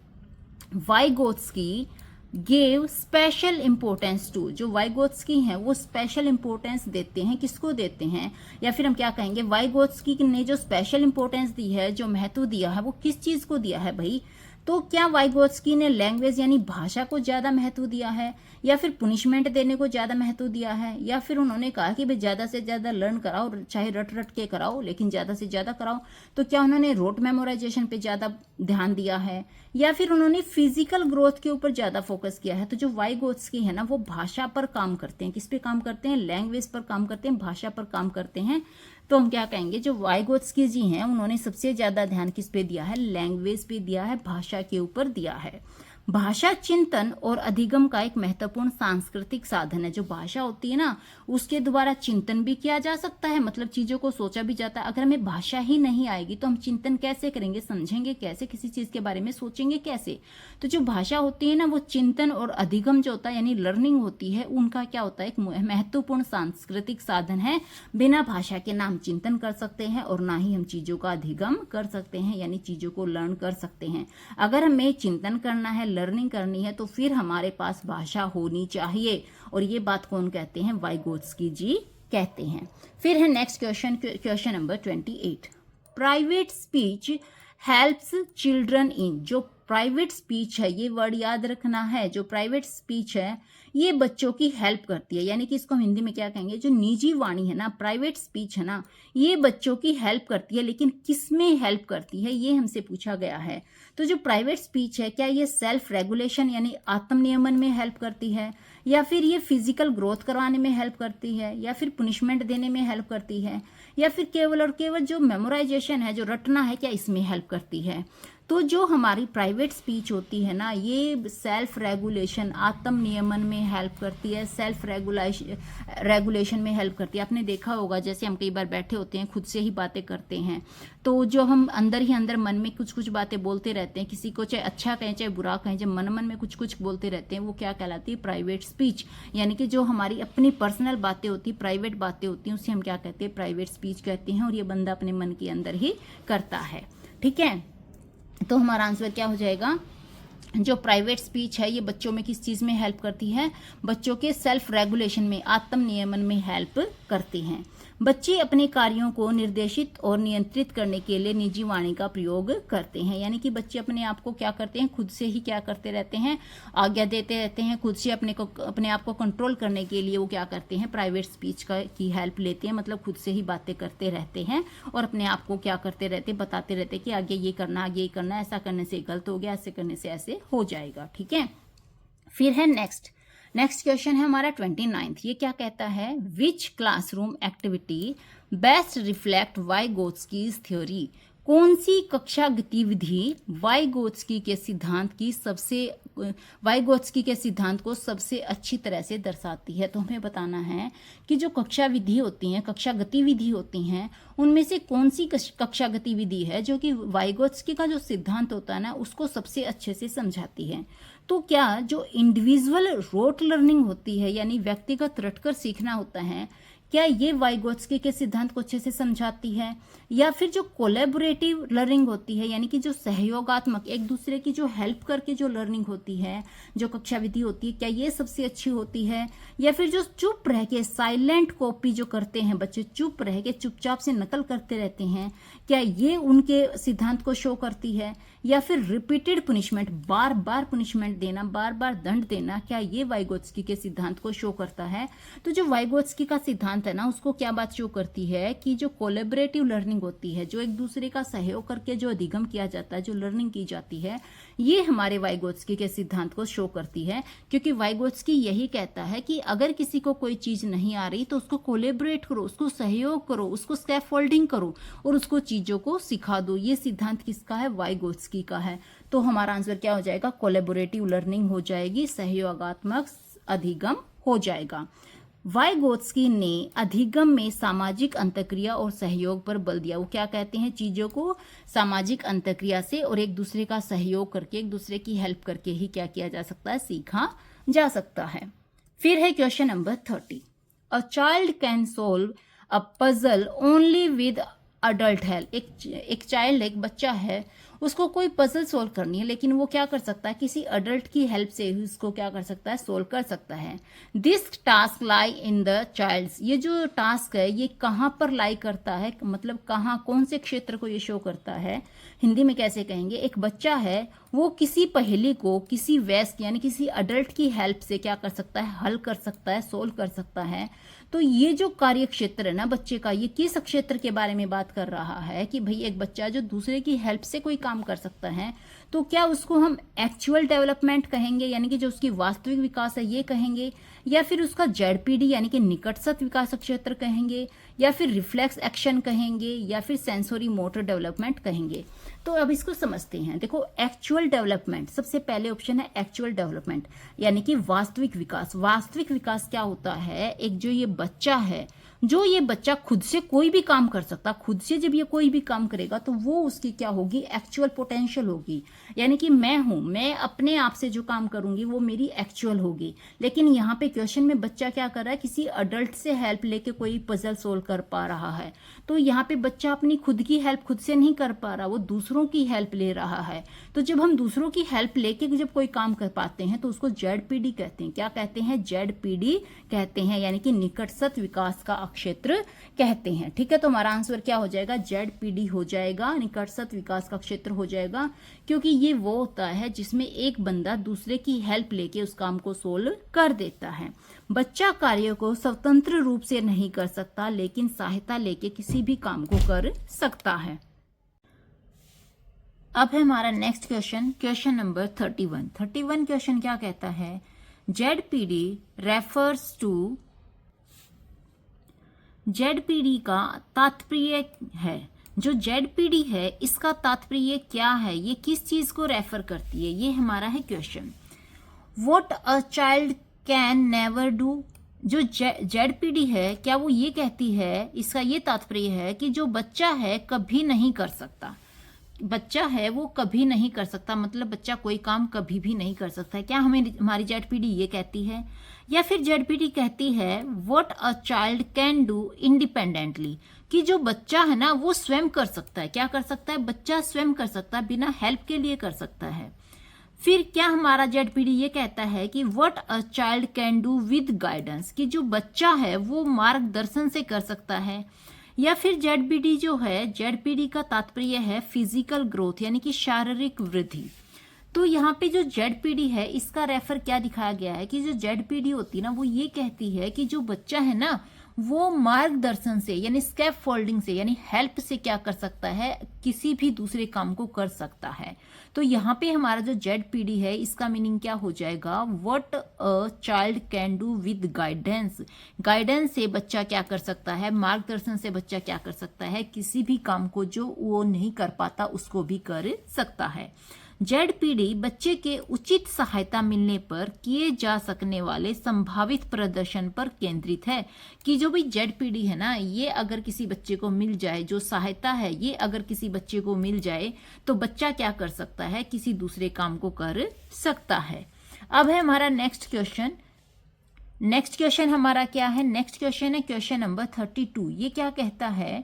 Vygotsky gave special importance to, जो वाइगोत्स्की हैं वो स्पेशल इंपोर्टेंस देते हैं, किसको देते हैं, या फिर हम क्या कहेंगे, वाइगोत्स्की ने जो स्पेशल इंपोर्टेंस दी है, जो महत्व दिया है, वो किस चीज को दिया है भाई। तो क्या वाइगोत्स्की ने लैंग्वेज यानी भाषा को ज्यादा महत्व दिया है, या फिर पनिशमेंट देने को ज्यादा महत्व दिया है, या फिर उन्होंने कहा कि भाई ज्यादा से ज्यादा लर्न कराओ, चाहे रट रट के कराओ लेकिन ज्यादा से ज्यादा कराओ। तो क्या उन्होंने रोट मेमोराइजेशन पे ज्यादा ध्यान दिया है, या फिर उन्होंने फिजिकल ग्रोथ के ऊपर ज्यादा फोकस किया है। तो जो वाइगोत्स्की है ना वो भाषा पर काम करते हैं, किस पे काम करते हैं, लैंग्वेज पर काम करते हैं, भाषा पर काम करते हैं। तो हम क्या कहेंगे, जो वाइगोत्स्की जी हैं उन्होंने सबसे ज्यादा ध्यान किस पे दिया है, लैंग्वेज पे दिया है, भाषा के ऊपर दिया है। भाषा चिंतन और अधिगम का एक महत्वपूर्ण सांस्कृतिक साधन है। जो भाषा होती है ना उसके द्वारा चिंतन भी किया जा सकता है, मतलब चीजों को सोचा भी जाता है। अगर हमें भाषा ही नहीं आएगी तो हम चिंतन कैसे करेंगे, समझेंगे कैसे, किसी चीज के बारे में सोचेंगे कैसे। तो जो भाषा होती है ना वो चिंतन और अधिगम जो होता है यानी लर्निंग होती है, उनका क्या होता है, एक महत्वपूर्ण सांस्कृतिक साधन है। बिना भाषा के ना हम चिंतन कर सकते हैं और ना ही हम चीजों का अधिगम कर सकते हैं, यानी चीजों को लर्न कर सकते हैं। अगर हमें चिंतन करना है, लर्निंग करनी है, तो फिर हमारे पास भाषा होनी चाहिए। और ये बात कौन कहते हैं, वाइगोत्स्की जी कहते हैं। फिर है next question number 28। Private speech helps children in, जो प्राइवेट स्पीच है, ये वर्ड याद रखना है, जो प्राइवेट स्पीच है ये बच्चों की हेल्प करती है, यानी कि इसको हम हिंदी में क्या कहेंगे, जो निजी वाणी है ना, प्राइवेट स्पीच है ना, ये बच्चों की हेल्प करती है। लेकिन किस में हेल्प करती है, ये हमसे पूछा गया है। तो जो प्राइवेट स्पीच है, क्या ये सेल्फ रेगुलेशन यानी आत्म नियमन में हेल्प करती है, या फिर ये फिजिकल ग्रोथ करवाने में हेल्प करती है, या फिर पनिशमेंट देने में हेल्प करती है, या फिर केवल और केवल जो मेमोराइजेशन है, जो रटना है, क्या इसमें हेल्प करती है। तो जो हमारी प्राइवेट स्पीच होती है ना, ये सेल्फ रेगुलेशन आत्म नियमन में हेल्प करती है, सेल्फ रेगुलेशन में हेल्प करती है। आपने देखा होगा, जैसे हम कई बार बैठे होते हैं, खुद से ही बातें करते हैं, तो जो हम अंदर ही अंदर मन में कुछ कुछ बातें बोलते रहते हैं, किसी को चाहे अच्छा कहें चाहे बुरा कहें, जब मन मन में कुछ कुछ बोलते रहते हैं, वो क्या कहलाती है, प्राइवेट स्पीच। यानी कि जो हमारी अपनी पर्सनल बातें होती, प्राइवेट बातें होती हैं, उसे हम क्या कहते हैं, प्राइवेट स्पीच कहते हैं। और ये बंदा अपने मन के अंदर ही करता है। ठीक है, तो हमारा आंसर क्या हो जाएगा, जो प्राइवेट स्पीच है ये बच्चों में किस चीज में हेल्प करती है, बच्चों के सेल्फ रेगुलेशन में, आत्म नियमन में हेल्प करती हैं। बच्चे अपने कार्यों को निर्देशित और नियंत्रित करने के लिए निजी वाणी का प्रयोग करते हैं। यानी कि बच्चे अपने आप को क्या करते हैं, खुद से ही क्या करते रहते हैं, आज्ञा देते रहते हैं, खुद से अपने आप को कंट्रोल करने के लिए वो क्या करते हैं, प्राइवेट स्पीच की हेल्प लेते हैं। मतलब खुद से ही बातें करते रहते हैं और अपने आप को क्या करते रहते हैं, बताते रहते हैं कि आगे ये करना, आगे ये करना, ऐसा करने से गलत हो गया, ऐसे करने से ऐसे हो जाएगा। ठीक है, फिर है नेक्स्ट क्वेश्चन है हमारा 29th। ये क्या कहता है, which classroom activity best reflect Vygotsky's theory. कौन सी कक्षा गतिविधि वाइगोत्स्की के सिद्धांत को सबसे अच्छी तरह से दर्शाती है। तो हमें बताना है कि जो कक्षा विधि होती हैं, कक्षा गतिविधि होती हैं, उनमें से कौन सी कक्षा गतिविधि है जो कि वाइगोत्स्की का जो सिद्धांत होता है ना, उसको सबसे अच्छे से समझाती है। तो क्या जो इंडिविजुअल रोट लर्निंग होती है, यानी व्यक्तिगत रटकर सीखना होता है, क्या ये वाइगोत्स्की के सिद्धांत को अच्छे से समझाती है, या फिर जो कोलैबोरेटिव लर्निंग होती है, यानी कि जो सहयोगात्मक एक दूसरे की जो हेल्प करके जो लर्निंग होती है, जो कक्षा विधि होती है, क्या ये सबसे अच्छी होती है, या फिर जो चुप रह के साइलेंट कॉपी जो करते हैं बच्चे, चुप रह के चुपचाप से नकल करते रहते हैं, क्या ये उनके सिद्धांत को शो करती है, या फिर रिपीटेड पनिशमेंट, बार बार पनिशमेंट देना, बार बार दंड देना, क्या ये वाइगोत्स्की के सिद्धांत को शो करता है। तो जो वाइगोत्स्की का सिद्धांत है ना, उसको क्या बात शो करती है कि जो कोलैबोरेटिव लर्निंग होती है, जो एक दूसरे का सहयोग करके जो अधिगम किया जाता है, जो लर्निंग की जाती है, ये हमारे वाइगोत्स्की के सिद्धांत को शो करती है। क्योंकि वाइगोत्स्की यही कहता है कि अगर किसी को कोई चीज नहीं आ रही तो उसको कोलैबोरेट करो, उसको सहयोग करो, उसको स्कैफोल्डिंग करो और उसको चीजों को सिखा दो। ये सिद्धांत किसका है, वाइगोत्स्की का है। तो हमारा आंसर क्या हो जाएगा, कोलैबोरेटिव लर्निंग हो जाएगी, सहयोगात्मक अधिगम हो जाएगा। वाइगोत्स्की ने अधिगम में सामाजिक अंतःक्रिया और सहयोग पर बल दिया। वो क्या कहते हैं, चीजों को सामाजिक अंतःक्रिया से और एक दूसरे का सहयोग करके, एक दूसरे की हेल्प करके ही क्या किया जा सकता है, सीखा जा सकता है। फिर है question number 30। A child can solve a puzzle only with adult help. एक चाइल्ड, एक बच्चा है, उसको कोई पजल सोल्व करनी है, लेकिन वो क्या कर सकता है, किसी अडल्ट की हेल्प से उसको क्या कर सकता है, सोल्व कर सकता है। This task lie in the child's. ये जो टास्क है ये कहाँ पर लाई करता है, मतलब कहाँ, कौन से क्षेत्र को ये शो करता है। हिंदी में कैसे कहेंगे, एक बच्चा है वो किसी पहेली को किसी वयस्क यानी किसी अडल्ट की हेल्प से क्या कर सकता है, हल कर सकता है, सोल्व कर सकता है। तो ये जो कार्य क्षेत्र है ना बच्चे का, ये किस क्षेत्र के बारे में बात कर रहा है कि भाई एक बच्चा जो दूसरे की हेल्प से कोई काम कर सकता है, तो क्या उसको हम एक्चुअल डेवलपमेंट कहेंगे, यानी कि जो उसकी वास्तविक विकास है ये कहेंगे, या फिर उसका जेडपीडी यानी कि निकटस्थ विकास क्षेत्र कहेंगे, या फिर रिफ्लेक्स एक्शन कहेंगे, या फिर सेंसोरी मोटर डेवलपमेंट कहेंगे। तो अब इसको समझते हैं। देखो, एक्चुअल डेवलपमेंट, सबसे पहले ऑप्शन है एक्चुअल डेवलपमेंट, यानी कि वास्तविक विकास। वास्तविक विकास क्या होता है, एक जो ये बच्चा है, जो ये बच्चा खुद से कोई भी काम कर सकता, खुद से जब ये कोई भी काम करेगा तो वो उसकी क्या होगी, एक्चुअल पोटेंशियल होगी। यानी कि मैं हूं, मैं अपने आप से जो काम करूंगी वो मेरी एक्चुअल होगी। लेकिन यहाँ पे क्वेश्चन में बच्चा क्या कर रहा है, किसी अडल्ट से हेल्प लेके कोई पजल सोल्व कर पा रहा है। तो यहाँ पे बच्चा अपनी खुद की हेल्प खुद से नहीं कर पा रहा, वो दूसरों की हेल्प ले रहा है। तो जब हम दूसरों की हेल्प लेके जब कोई काम कर पाते हैं तो उसको जेडपीडी कहते हैं। क्या कहते हैं, जेडपीडी कहते हैं, यानी कि निकटस्थ विकास का क्षेत्र कहते हैं। ठीक है, तो हमारा आंसर क्या हो जाएगा, जेडपीडी हो जाएगा, निकटस्थ विकास का क्षेत्र हो जाएगा, क्योंकि ये वो होता है जिसमें एक बंदा दूसरे की हेल्प लेके उस काम को सोल्व कर देता है। बच्चा कार्य को स्वतंत्र रूप से नहीं कर सकता, लेकिन सहायता लेके किसी भी काम को कर सकता है। अब है हमारा next question, question number 31 question क्या कहता है, जेडपीडी रेफर्स टू, जेडपीडी का तात्पर्य है, जो जेडपीडी है इसका तात्पर्य क्या है, ये किस चीज को रेफर करती है, ये हमारा है question. What a child can never do, जो जेडपीडी है क्या वो ये कहती है, इसका ये तात्पर्य है कि जो बच्चा है कभी नहीं कर सकता, बच्चा है वो कभी नहीं कर सकता, मतलब बच्चा कोई काम कभी भी नहीं कर सकता है। क्या हमें हमारी जेडपीडी ये कहती है, या फिर जेडपीडी कहती है what a child can do independently, कि जो बच्चा है ना वो स्वयं कर सकता है, क्या कर सकता है, बच्चा स्वयं कर सकता है, बिना हेल्प के लिए कर सकता है। फिर क्या हमारा जेडपीडी ये कहता है कि what a child can do with guidance, कि जो बच्चा है वो मार्गदर्शन से कर सकता है। या फिर जेडपीडी जो है, जेडपीडी का तात्पर्य है फिजिकल ग्रोथ, यानी कि शारीरिक वृद्धि। तो यहाँ पे जो जेडपीडी है इसका रेफर क्या दिखाया गया है कि जो जेडपीडी होती है ना वो ये कहती है कि जो बच्चा है ना वो मार्गदर्शन से, यानी स्कैप फोल्डिंग से, यानी हेल्प से क्या कर सकता है, किसी भी दूसरे काम को कर सकता है। तो यहाँ पे हमारा जो जेडपीडी है इसका मीनिंग क्या हो जाएगा, what a child can do with guidance, guidance से बच्चा क्या कर सकता है, मार्गदर्शन से बच्चा क्या कर सकता है, किसी भी काम को जो वो नहीं कर पाता उसको भी कर सकता है। जेडपीडी बच्चे के उचित सहायता मिलने पर किए जा सकने वाले संभावित प्रदर्शन पर केंद्रित है, कि जो भी जेडपीडी है ना ये अगर किसी बच्चे को मिल जाए, जो सहायता है ये अगर किसी बच्चे को मिल जाए तो बच्चा क्या कर सकता है, किसी दूसरे काम को कर सकता है। अब है हमारा नेक्स्ट क्वेश्चन, नेक्स्ट क्वेश्चन हमारा क्या है, नेक्स्ट क्वेश्चन है क्वेश्चन नंबर 32। ये क्या कहता है,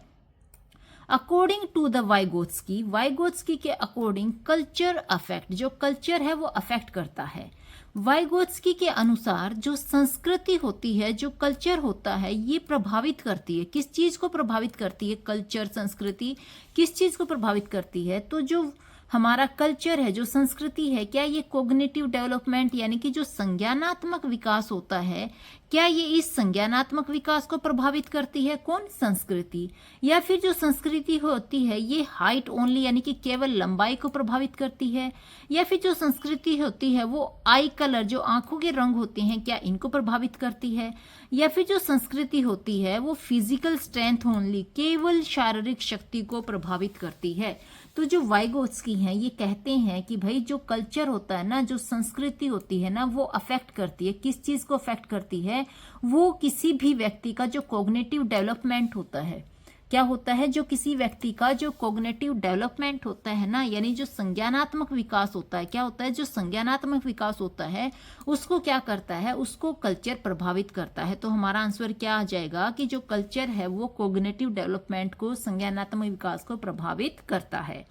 अकॉर्डिंग टू द वाइगोत्स्की के अकॉर्डिंग कल्चर अफेक्ट, जो कल्चर है वो अफेक्ट करता है। वाइगोत्स्की के अनुसार जो संस्कृति होती है, जो कल्चर होता है ये प्रभावित करती है, किस चीज को प्रभावित करती है, कल्चर संस्कृति किस चीज को प्रभावित करती है, तो जो हमारा कल्चर है, जो संस्कृति है, क्या ये कोग्निटिव डेवलपमेंट यानी कि जो संज्ञानात्मक विकास होता है, क्या ये इस संज्ञानात्मक विकास को प्रभावित करती है, कौन, संस्कृति। या फिर जो संस्कृति होती है ये हाइट ओनली यानी कि केवल लंबाई को प्रभावित करती है। या फिर जो संस्कृति होती है वो आई कलर, जो आंखों के रंग होते हैं, क्या इनको प्रभावित करती है। या फिर जो संस्कृति होती है वो फिजिकल स्ट्रेंथ ओनली, केवल शारीरिक शक्ति को प्रभावित करती है। तो जो वाइगोत्स्की हैं ये कहते हैं कि भाई जो कल्चर होता है ना, जो संस्कृति होती है ना वो अफेक्ट करती है, किस चीज को अफेक्ट करती है, वो किसी भी व्यक्ति का जो कॉग्निटिव डेवलपमेंट होता है, क्या होता है, जो किसी व्यक्ति का जो कॉग्निटिव डेवलपमेंट होता है ना, यानी जो संज्ञानात्मक विकास होता है, क्या होता है, जो संज्ञानात्मक विकास होता है उसको क्या करता है, उसको कल्चर प्रभावित करता है। तो हमारा आंसर क्या आ जाएगा कि जो कल्चर है वो कॉग्निटिव डेवलपमेंट को, संज्ञानात्मक विकास को प्रभावित करता है।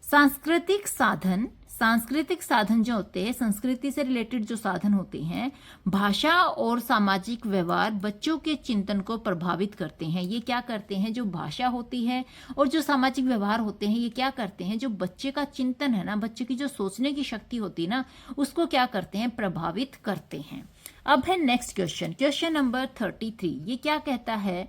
सांस्कृतिक साधन जो होते हैं, संस्कृति से रिलेटेड जो साधन होते हैं, भाषा और सामाजिक व्यवहार बच्चों के चिंतन को प्रभावित करते हैं। ये क्या करते हैं, जो भाषा होती है और जो सामाजिक व्यवहार होते हैं ये क्या करते हैं, जो बच्चे का चिंतन है ना, बच्चे की जो सोचने की शक्ति होती है ना उसको क्या करते हैं, प्रभावित करते हैं। अब है नेक्स्ट क्वेश्चन, क्वेश्चन नंबर 33। ये क्या कहता है,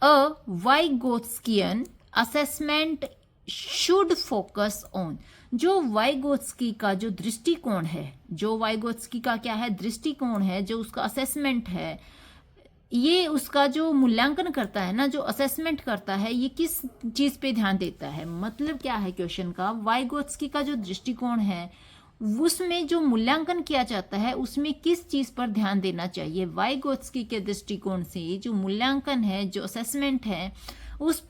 अ वाइगोत्स्कियन असेसमेंट शुड फोकस ऑन, जो वाइगोत्स्की का जो दृष्टिकोण है, जो वाइगोत्स्की का क्या है, दृष्टिकोण है, जो उसका असेसमेंट है, ये उसका जो मूल्यांकन करता है ना, जो असेसमेंट करता है, ये किस चीज पे ध्यान देता है। मतलब क्या है क्वेश्चन का, वाइगोत्स्की का जो दृष्टिकोण है उसमें जो मूल्यांकन किया जाता है उसमें किस चीज पर ध्यान देना चाहिए। वाइगोत्स्की के दृष्टिकोण से जो मूल्यांकन है, जो असेसमेंट है, उस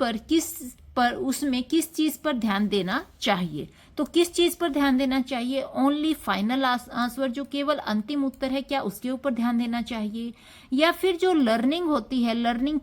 पर उसमें किस चीज पर ध्यान देना चाहिए। तो किस चीज पर ध्यान देना चाहिए, ओनली फाइनल आंसर, जो केवल अंतिम उत्तर है, क्या उसके ऊपर ध्यान देना चाहिए। या फिर जो लर्निंग होती है, लर्निंग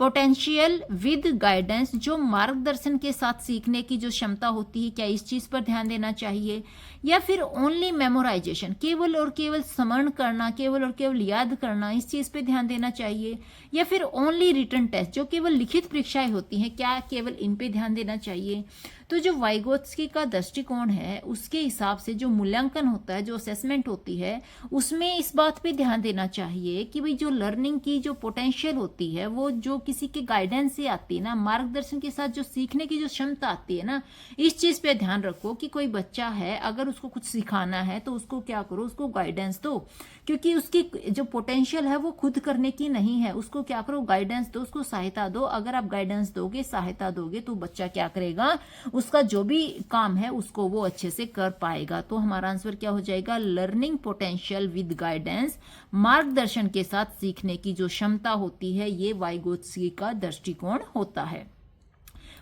पोटेंशियल विद गाइडेंस, जो मार्गदर्शन के साथ सीखने की जो क्षमता होती है, क्या इस चीज पर ध्यान देना चाहिए? या फिर ओनली मेमोराइजेशन, केवल और केवल स्मरण करना, केवल और केवल याद करना, इस चीज पे ध्यान देना चाहिए? या फिर ओनली रिटन टेस्ट, जो केवल लिखित परीक्षाएं होती हैं, क्या केवल इन पे ध्यान देना चाहिए? तो जो वाइगोत्स्की का दृष्टिकोण है उसके हिसाब से जो मूल्यांकन होता है, जो असेसमेंट होती है, उसमें इस बात पे ध्यान देना चाहिए कि भाई जो लर्निंग की जो पोटेंशियल होती है वो जो किसी के गाइडेंस से आती है ना, मार्गदर्शन के साथ जो सीखने की जो क्षमता आती है ना, इस चीज पे ध्यान रखो कि कोई बच्चा है, अगर उसको कुछ सिखाना है तो उसको क्या करो, उसको गाइडेंस दो, क्योंकि उसकी जो पोटेंशियल है वो खुद करने की नहीं है, उसको क्या करो, गाइडेंस दो, उसको सहायता दो। अगर आप गाइडेंस दोगे, सहायता दोगे, तो बच्चा क्या करेगा, उसका जो भी काम है उसको वो अच्छे से कर पाएगा। तो हमारा आंसर क्या हो जाएगा, लर्निंग पोटेंशियल विद गाइडेंस, मार्गदर्शन के साथ सीखने की जो क्षमता होती है, ये वाइगोत्स्की का दृष्टिकोण होता है।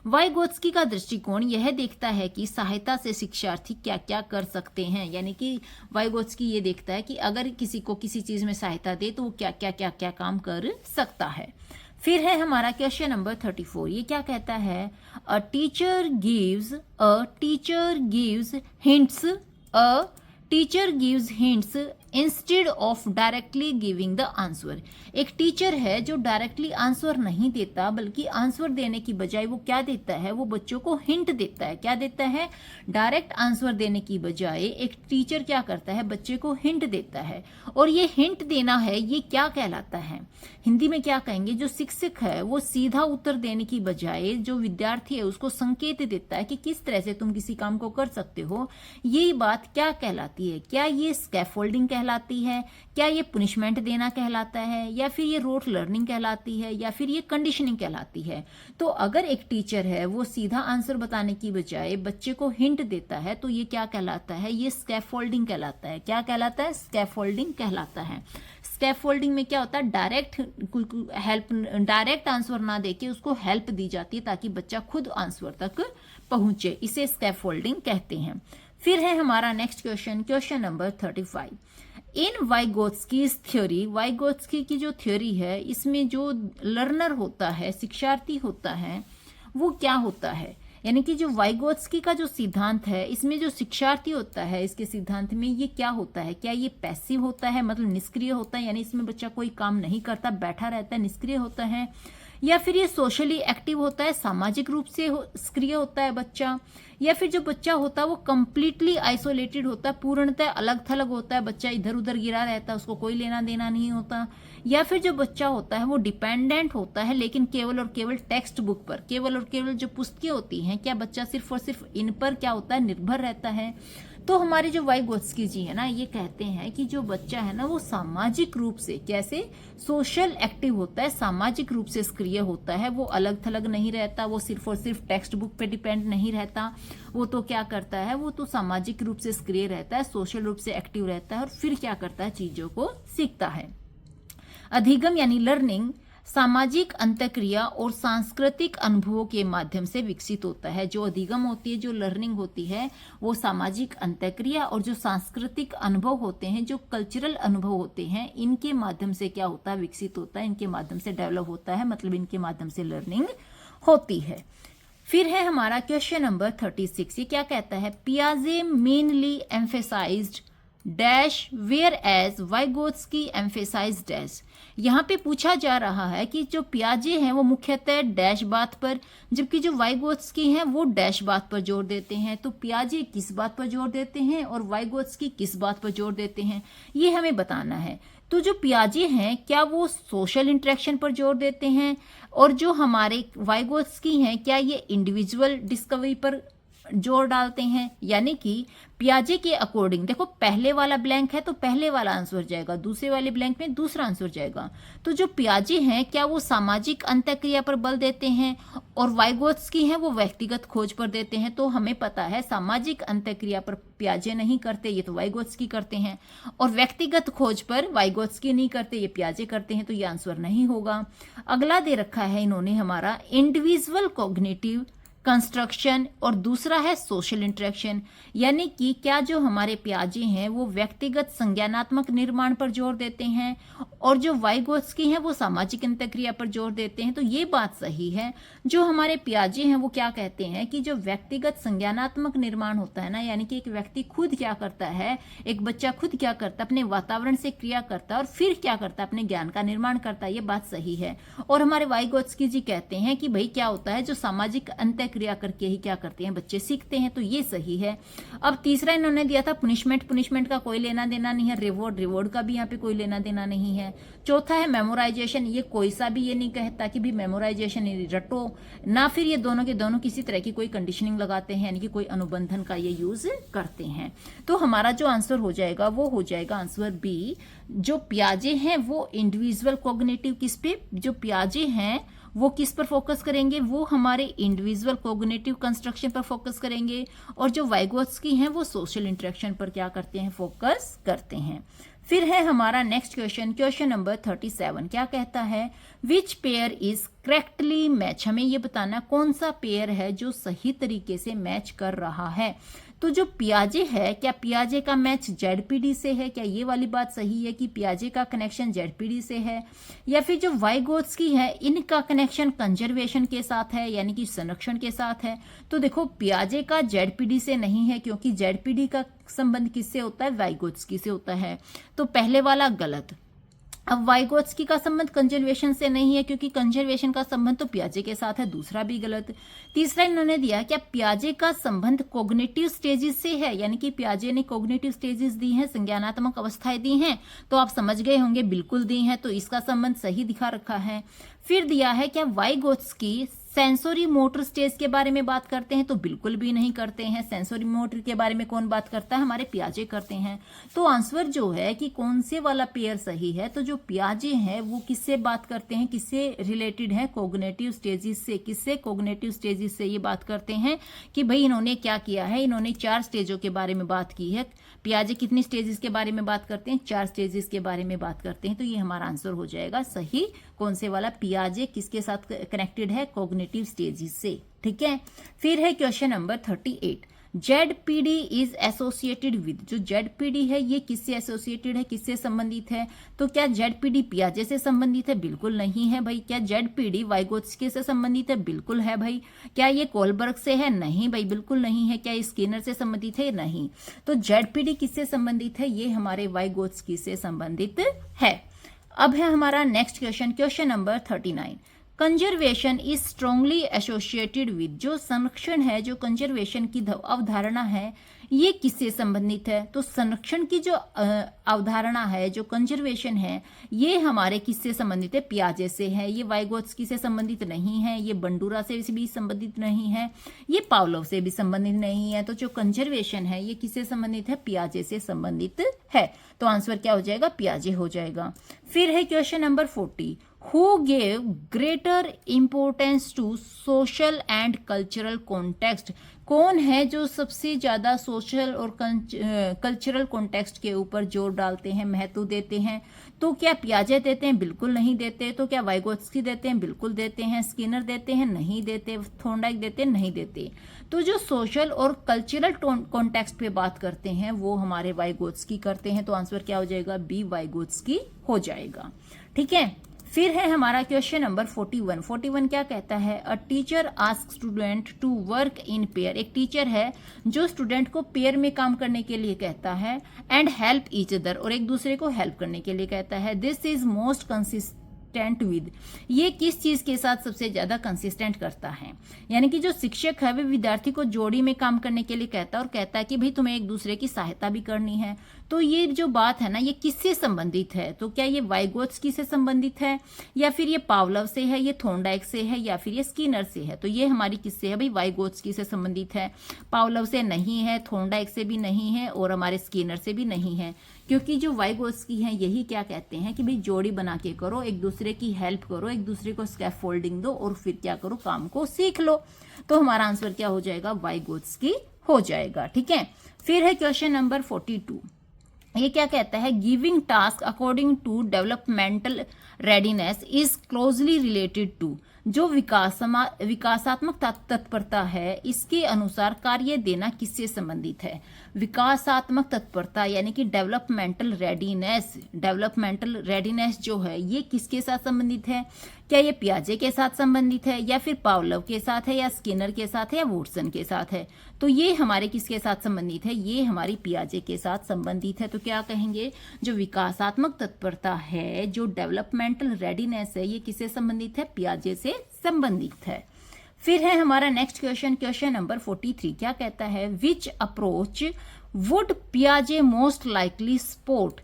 वाइगोत्स्की का दृष्टिकोण यह देखता है कि सहायता से शिक्षार्थी क्या क्या कर सकते हैं, यानी कि वाइगोत्स्की ये देखता है कि अगर किसी को किसी चीज में सहायता दे तो वो क्या क्या काम कर सकता है। फिर है हमारा क्वेश्चन नंबर 34। ये क्या कहता है, a teacher gives hints instead of directly giving the answer. एक टीचर है जो डायरेक्टली आंसर नहीं देता, बल्कि आंसर देने की बजाय वो क्या देता है, वो बच्चों को हिंट देता है। क्या देता है, डायरेक्ट आंसर देने की बजाय एक टीचर क्या करता है, बच्चे को हिंट देता है। और ये हिंट देना है, ये क्या कहलाता है, हिंदी में क्या कहेंगे, जो शिक्षक है वो सीधा उत्तर देने की बजाय जो विद्यार्थी है उसको संकेत देता है कि किस तरह से तुम किसी काम को कर सकते हो। ये बात क्या कहलाती है, क्या ये स्कैफोल्डिंग कहलाती है, क्या ये पनिशमेंट देना कहलाता है, या फिर ये रोट लर्निंग कहलाती है, या फिर ये कंडीशनिंग कहलाती है? तो अगर एक टीचर है वो सीधा आंसर बताने की बजाय बच्चे को हिंट देता है तो ये क्या कहलाता है, ये स्कैफोल्डिंग कहलाता है। क्या कहलाता है, स्कैफोल्डिंग कहलाता है। स्कैफोल्डिंग में क्या होता है, डायरेक्ट आंसर ना देके उसको हेल्प दी जाती है ताकि बच्चा खुद आंसर तक पहुंचे, इसे स्कैफोल्डिंग कहते हैं। फिर है हमारा नेक्स्ट क्वेश्चन नंबर 35। इन वाइगोत्स्कीज थ्योरी, वाइगोत्स्की की जो थ्योरी है इसमें जो लर्नर होता है, शिक्षार्थी होता है, वो क्या होता है, यानी कि जो वाइगोत्स्की का जो सिद्धांत है इसमें जो शिक्षार्थी होता है, इसके सिद्धांत में ये क्या होता है, क्या ये पैसिव होता है, मतलब निष्क्रिय होता है, यानी इसमें बच्चा कोई काम नहीं करता, बैठा रहता है, निष्क्रिय होता है, या फिर ये सोशली एक्टिव होता है, सामाजिक रूप से सक्रिय होता है बच्चा, या फिर जो बच्चा होता है वो कंप्लीटली आइसोलेटेड होता है, पूर्णतः अलग थलग होता है, बच्चा इधर उधर गिरा रहता है, उसको कोई लेना देना नहीं होता, या फिर जो बच्चा होता है वो डिपेंडेंट होता है लेकिन केवल और केवल टेक्स्ट बुक पर, केवल और केवल जो पुस्तकें होती हैं, क्या बच्चा सिर्फ और सिर्फ इन पर क्या होता है, निर्भर रहता है। तो हमारे जो वाइगोत्स्की जी है ना, ये कहते हैं कि जो बच्चा है ना वो सामाजिक रूप से कैसे सोशल एक्टिव होता है, सामाजिक रूप से सक्रिय होता है, वो अलग थलग नहीं रहता, वो सिर्फ और सिर्फ टेक्स्ट बुक पे डिपेंड नहीं रहता, वो तो क्या करता है, वो तो सामाजिक रूप से सक्रिय रहता है, सोशल रूप से एक्टिव रहता है, और फिर क्या करता है, चीजों को सीखता है। अधिगम यानी लर्निंग सामाजिक अंतःक्रिया और सांस्कृतिक अनुभवों के माध्यम से विकसित होता है। जो अधिगम होती है, जो लर्निंग होती है, वो सामाजिक अंतःक्रिया और जो सांस्कृतिक अनुभव होते हैं, जो कल्चरल अनुभव होते हैं, इनके माध्यम से क्या होता है, विकसित होता है, इनके माध्यम से डेवलप होता है, मतलब इनके माध्यम से लर्निंग होती है। फिर है हमारा क्वेश्चन नंबर 36। ये क्या कहता है, पियाजे mainly emphasized dash where as Vygotsky emphasize dash. यहाँ पे पूछा जा रहा है कि जो पियाजे हैं वो मुख्यतः डैश बात पर, जबकि जो वाइगोत्स्की हैं वो डैश बात पर जोर देते हैं। तो पियाजे किस बात पर जोर देते हैं और वाइगोत्स्की किस बात पर जोर देते हैं, ये हमें बताना है। तो जो पियाजे हैं क्या वो सोशल इंटरेक्शन पर जोर देते हैं, और जो हमारे वाइगोत्स्की हैं क्या ये इंडिविजुअल डिस्कवरी पर जोर डालते हैं। यानी कि पियाजे के अकॉर्डिंग, देखो पहले वाला ब्लैंक है तो पहले वाला आंसर जाएगा, दूसरे वाले ब्लैंक में दूसरा आंसर जाएगा। तो जो पियाजे हैं क्या वो सामाजिक अंतःक्रिया पर बल देते हैं, और वाइगोत्स्की हैं वो व्यक्तिगत खोज पर देते हैं। तो हमें पता है सामाजिक अंतःक्रिया पर पियाजे नहीं करते, ये तो वाइगोत्स्की करते हैं, और व्यक्तिगत खोज पर वाइगोत्स्की नहीं करते, ये पियाजे करते हैं। तो ये आंसर नहीं होगा। अगला दे रखा है इन्होंने हमारा इंडिविजुअल कॉग्निटिव कंस्ट्रक्शन और दूसरा है सोशल इंटरेक्शन। यानी कि क्या जो हमारे पियाजे हैं वो व्यक्तिगत संज्ञानात्मक निर्माण पर जोर देते हैं और जो वाइगोत्स्की हैं वो सामाजिक अंतःक्रिया पर जोर देते हैं। तो ये बात सही है। जो हमारे पियाजे हैं वो क्या कहते हैं कि जो व्यक्तिगत संज्ञानात्मक निर्माण होता है ना, यानी कि एक व्यक्ति खुद क्या करता है, एक बच्चा खुद क्या करता है, अपने वातावरण से क्रिया करता है और फिर क्या करता है, अपने ज्ञान का निर्माण करता है। ये बात सही है। और हमारे वाइगोत्स्की जी कहते हैं कि भाई क्या होता है, जो सामाजिक अंतःक्रिया करके ही क्या करते हैं, बच्चे सीखते हैं। तो ये सही है। अब तीसरा इन्होंने दिया था पनिशमेंट का कोई लेना देना नहीं है। रिवॉर्ड का भी यहाँ पे कोई लेना देना नहीं है। चौथा है मेमोराइजेशन। ये कोई सा भी ये नहीं कहता कि भी मेमोराइजेशन रटो, ना फिर ये दोनों के दोनों किसी तरह की कोई कंडीशनिंग लगाते हैं, यानी कि कोई अनुबंधन का ये यूज करते हैं। तो हमारा जो आंसर हो जाएगा वो हो जाएगा आंसर बी। जो पियाजे हैं वो इंडिविजुअल कॉग्निटिव किस पे, जो पियाजे हैं वो किस पर फोकस करेंगे, वो हमारे इंडिविजुअल कॉग्निटिव कंस्ट्रक्शन पर फोकस करेंगे। और जो वाइगोत्स्की हैं वो सोशल इंटरेक्शन पर क्या करते हैं, फोकस करते हैं। फिर है हमारा नेक्स्ट क्वेश्चन नंबर 37। क्या कहता है, which pair is correctly match. हमें ये बताना कौन सा पेयर है जो सही तरीके से मैच कर रहा है। तो जो पियाजे है, क्या पियाजे का मैच जेडपीडी से है, क्या ये वाली बात सही है कि पियाजे का कनेक्शन जेडपीडी से है, या फिर जो वाइगोत्स्की है इनका कनेक्शन कंजर्वेशन के साथ है, यानी कि संरक्षण के साथ है। तो देखो पियाजे का जेडपीडी से नहीं है, क्योंकि जेडपीडी का संबंध किससे होता है, वाइगोत्स्की से होता है। तो पहले वाला गलत। अब वाइगोत्स्की का संबंध कंजर्वेशन से नहीं है, क्योंकि कंजर्वेशन का संबंध तो पियाजे के साथ है, दूसरा भी गलत। तीसरा इन्होंने दिया क्या पियाजे का संबंध कॉग्निटिव स्टेजेस से है, यानी कि पियाजे ने कॉग्निटिव स्टेजेस दी हैं, संज्ञानात्मक अवस्थाएं दी हैं। तो आप समझ गए होंगे बिल्कुल दी हैं, तो इसका संबंध सही दिखा रखा है। फिर दिया है क्या वाइगोत्स्की सेंसोरी मोटर स्टेज के बारे में बात करते हैं, तो बिल्कुल भी नहीं करते हैं। सेंसोरी मोटर के बारे में कौन बात करता है, हमारे पियाजे करते हैं। तो आंसर जो है कि कौन से वाला पेयर सही है, तो जो पियाजे हैं वो किससे बात करते हैं, किससे रिलेटेड है, कॉग्निटिव स्टेजेस से। किससे, कॉग्निटिव स्टेजेस से ये बात करते हैं कि भाई इन्होंने क्या किया है, इन्होंने 4 स्टेजों के बारे में बात की है। पियाजे कितनी स्टेजेस के बारे में बात करते हैं, 4 स्टेजेस के बारे में बात करते हैं। तो ये हमारा आंसर हो जाएगा सही। कौन से वाला, पियाजे किसके साथ कनेक्टेड है, कॉग्निटिव स्टेजेस से। ठीक है। फिर है question number 38। ZPD is associated with. जो जेडपीडी है ये किससे एसोसिएटेड है, किससे संबंधित है। तो क्या जेडपीडी पियाजे से संबंधित है, बिल्कुल नहीं है भाई। क्या जेडपीडी वाइगोत्स्की से संबंधित है, बिल्कुल है भाई। क्या ये कोलबर्ग से है, नहीं भाई बिल्कुल नहीं है। क्या ये स्किनर से संबंधित है, नहीं। तो जेडपीडी किससे संबंधित है, ये हमारे वाइगोत्स्की से संबंधित है। अब है हमारा next question number 39। Conservation is strongly associated with. जो संरक्षण है, जो कंजर्वेशन की अवधारणा है, ये किससे संबंधित है। तो संरक्षण की जो अवधारणा है, जो कंजर्वेशन है, ये हमारे किससे संबंधित है, पियाजे से है। ये वाइगोत्स्की से संबंधित नहीं है, ये बंडूरा से भी संबंधित नहीं है, ये पावलोव से भी संबंधित नहीं है। तो जो कंजर्वेशन है ये किससे संबंधित है, पियाजे से संबंधित है। तो आंसर क्या हो जाएगा, पियाजे हो जाएगा। फिर है question number 40। Who gave greater importance to social and cultural context। कौन है जो सबसे ज्यादा सोशल और कल्चरल कॉन्टेक्स्ट के ऊपर जोर डालते हैं, महत्व देते हैं। तो क्या पियाजे देते हैं, बिल्कुल नहीं देते। तो क्या वाइगोत्स्की देते हैं, बिल्कुल देते हैं। स्किनर देते हैं, नहीं देते। थॉर्नडाइक देते हैं, नहीं देते। तो जो सोशल और कल्चरल कॉन्टेक्स्ट पे बात करते हैं वो हमारे वाइगोत्स्की करते हैं। तो आंसर क्या हो जाएगा, बी वाइगोत्स्की हो जाएगा। ठीक है। फिर है हमारा क्वेश्चन नंबर 41। 41 क्या कहता है, a teacher ask student to work in pair. एक टीचर है जो स्टूडेंट को पेयर में काम करने के लिए कहता है, एंड हेल्प ईच अदर, और एक दूसरे को हेल्प करने के लिए कहता है। This is most consistent with. ये किस चीज के साथ सबसे ज्यादा कंसिस्टेंट करता है, यानी कि जो शिक्षक है वो विद्यार्थी को जोड़ी में काम करने के लिए कहता है और कहता है कि भाई तुम्हें एक दूसरे की सहायता भी करनी है। तो ये जो बात है ना, ये किससे संबंधित है। तो क्या ये वाइगोत्स्की से संबंधित है, या फिर ये पावलोव से है, ये थॉर्नडाइक से है, या फिर ये स्किनर से है। तो ये हमारी किससे है भाई, वाइगोत्स्की से संबंधित है। पावलोव से नहीं है, थॉर्नडाइक से भी नहीं है, और हमारे स्किनर से भी नहीं है। क्योंकि जो वाइगोत्स्की हैं यही क्या कहते हैं कि भाई जोड़ी बना के करो, एक दूसरे की हेल्प करो, एक दूसरे को स्कैफोल्डिंग दो, और फिर क्या करो, काम को सीख लो। तो हमारा आंसर क्या हो जाएगा, वाइगोत्स्की हो जाएगा। ठीक है। फिर है क्वेश्चन नंबर 42। ये क्या कहता है, giving task according to developmental readiness is closely related to. जो विकासात्मक तत्परता है, इसके अनुसार कार्य देना किससे संबंधित है? विकासात्मक तत्परता यानी कि डेवलपमेंटल रेडीनेस जो है ये किसके साथ संबंधित है? क्या ये पियाजे के साथ संबंधित है, या फिर पावलोव के साथ है, या स्किनर के साथ है, या वॉटसन के साथ है? तो ये हमारे किसके साथ संबंधित है? ये हमारी पियाजे के साथ संबंधित है। तो क्या कहेंगे, जो विकासात्मक तत्परता है, जो डेवलपमेंटल रेडीनेस है, ये किससे संबंधित है? पियाजे से संबंधित है। फिर है हमारा नेक्स्ट क्वेश्चन, क्वेश्चन नंबर 43। क्या कहता है? विच अप्रोच वुड पियाजे मोस्ट लाइकली सपोर्ट?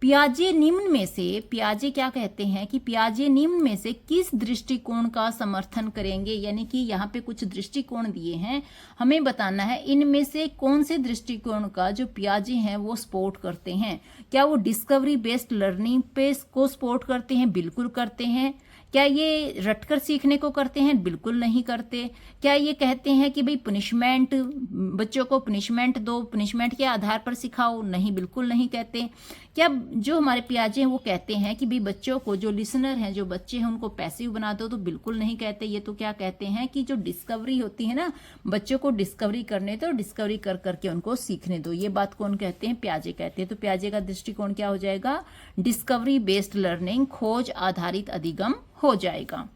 पियाजे निम्न में से, पियाजे क्या कहते हैं कि पियाजे निम्न में से किस दृष्टिकोण का समर्थन करेंगे? यानी कि यहाँ पे कुछ दृष्टिकोण दिए हैं, हमें बताना है इनमें से कौन से दृष्टिकोण का जो पियाजे हैं वो सपोर्ट करते हैं। क्या वो डिस्कवरी बेस्ड लर्निंग पे को सपोर्ट करते हैं? बिल्कुल करते हैं। क्या ये रटकर सीखने को करते हैं? बिल्कुल नहीं करते। क्या ये कहते हैं कि भाई पनिशमेंट, बच्चों को पनिशमेंट दो, पनिशमेंट के आधार पर सिखाओ? नहीं, बिल्कुल नहीं कहते। क्या जो हमारे पियाजे हैं वो कहते हैं कि भाई बच्चों को, जो लिसनर हैं, जो बच्चे हैं, उनको पैसिव बना दो? तो बिल्कुल नहीं कहते। ये तो क्या कहते हैं कि जो डिस्कवरी होती है ना, बच्चों को डिस्कवरी करने दो, डिस्कवरी कर करके उनको सीखने दो। ये बात कौन कहते हैं? पियाजे कहते हैं। तो पियाजे का दृष्टिकोण क्या हो जाएगा? डिस्कवरी बेस्ड लर्निंग, खोज आधारित अधिगम हो जाएगा।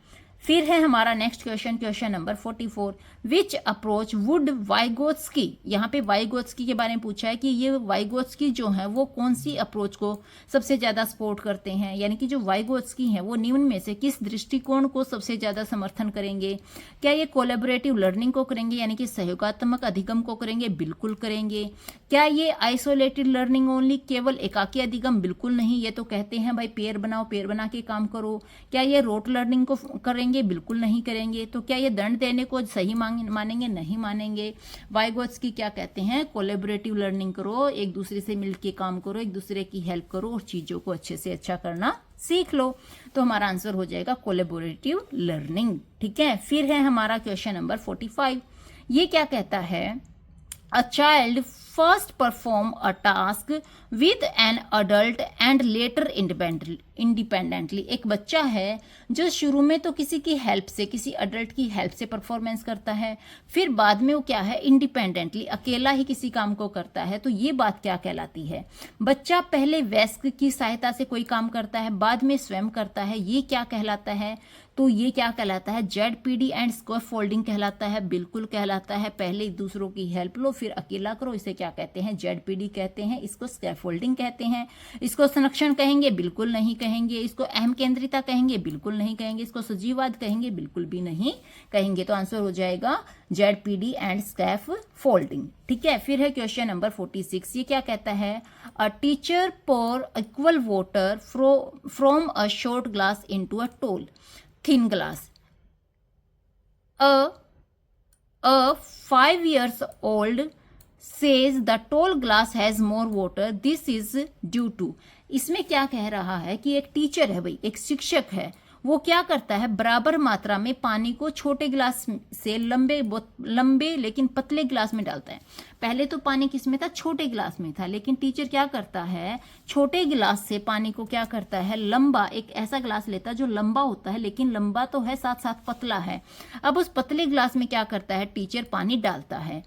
फिर है हमारा next question, question number 44। Which approach would Vygotsky? यहाँ पे वाइगोत्स्की के बारे में पूछा है कि ये वाइगोत्स्की जो है वो कौन सी अप्रोच को सबसे ज्यादा सपोर्ट करते हैं? यानी कि जो वाइगोत्स्की हैं वो निम्न में से किस दृष्टिकोण को सबसे ज्यादा समर्थन करेंगे? क्या ये कोलैबोरेटिव लर्निंग को करेंगे, यानी कि सहयोगात्मक अधिगम को करेंगे? बिल्कुल करेंगे। क्या ये आइसोलेटेड लर्निंग ओनली, केवल एकाकी अधिगम? बिल्कुल नहीं। ये तो कहते हैं भाई पेयर बनाओ, पेयर बना के काम करो। क्या ये रोट लर्निंग को करेंगे? बिल्कुल नहीं करेंगे। तो क्या ये दंड देने को सही मानेंगे? नहीं मानेंगे। वाइगोत्स्की क्या कहते हैं? कोलैबोरेटिव लर्निंग करो, एक दूसरे से मिलकर काम करो, एक दूसरे की हेल्प करो और चीजों को अच्छे से अच्छा करना सीख लो। तो हमारा आंसर हो जाएगा कोलैबोरेटिव लर्निंग। ठीक है। फिर है हमारा क्वेश्चन नंबर 45। ये क्या कहता है? A child first perform a task with an adult and later independently। एक बच्चा है जो शुरू में तो किसी की हेल्प से, किसी अडल्ट की हेल्प से परफॉर्मेंस करता है, फिर बाद में वो क्या है? इंडिपेंडेंटली, अकेला ही किसी काम को करता है। तो ये बात क्या कहलाती है? बच्चा पहले वयस्क की सहायता से कोई काम करता है, बाद में स्वयं करता है। ये क्या कहलाता है? तो ये क्या कहलाता है? ZPD एंड स्कैफोल्डिंग कहलाता है। बिल्कुल कहलाता है। पहले दूसरों की हेल्प लो फिर अकेला करो, इसे क्या कहते हैं? ZPD कहते हैं। इसको स्कैफोल्डिंग कहते हैं। इसको संरक्षण कहेंगे? बिल्कुल नहीं कहेंगे। इसको अहम केंद्रिता कहेंगे? बिल्कुल नहीं कहेंगे। इसको सजीववाद कहेंगे? बिल्कुल भी नहीं कहेंगे। तो आंसर हो जाएगा ZPD एंड स्कैफोल्डिंग। ठीक है। फिर है क्वेश्चन नंबर 46। ये क्या कहता है? A teacher pour equal water from a short glass into a tall thin glass. A 5 years old says the tall glass has more water. This is due to। इसमें क्या कह रहा है कि एक टीचर है भाई, एक शिक्षक है, वो क्या करता है? बराबर मात्रा में पानी को छोटे गिलास से लंबे लेकिन पतले गिलास में डालता है। पहले तो पानी किस में था? छोटे गिलास में था। लेकिन टीचर क्या करता है? छोटे गिलास से पानी को क्या करता है? लंबा, एक ऐसा गिलास लेता है जो लंबा होता है, लेकिन लंबा तो है, साथ साथ पतला है। अब उस पतले गिलास में क्या करता है? टीचर पानी डालता है।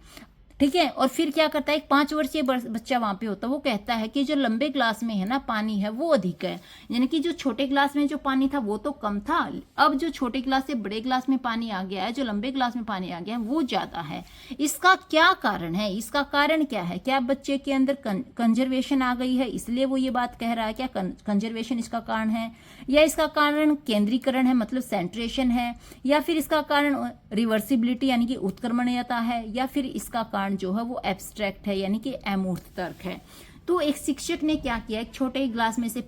ठीक है। और फिर क्या करता है? एक 5 वर्षीय बच्चा वहां पे होता है, वो कहता है कि जो लंबे ग्लास में है ना पानी है वो अधिक है, यानी कि जो छोटे ग्लास में जो पानी था वो तो कम था, अब जो छोटे ग्लास से बड़े ग्लास में पानी आ गया है, जो लंबे ग्लास में पानी आ गया है वो ज्यादा है। इसका क्या कारण है? इसका कारण क्या है? क्या बच्चे के अंदर कंजर्वेशन आ गई है इसलिए वो ये बात कह रहा है? क्या कंजर्वेशन इसका कारण है, या इसका कारण केंद्रीकरण है मतलब सेंट्रेशन है, या फिर इसका कारण रिवर्सिबिलिटी यानी कि उत्क्रमणीयता है, या फिर इसका कारण जो है वो एब्स्ट्रैक्ट है यानी कि अमूर्त तर्क है। तो एक शिक्षक ने क्या किया? एक छोटे ग्लास में से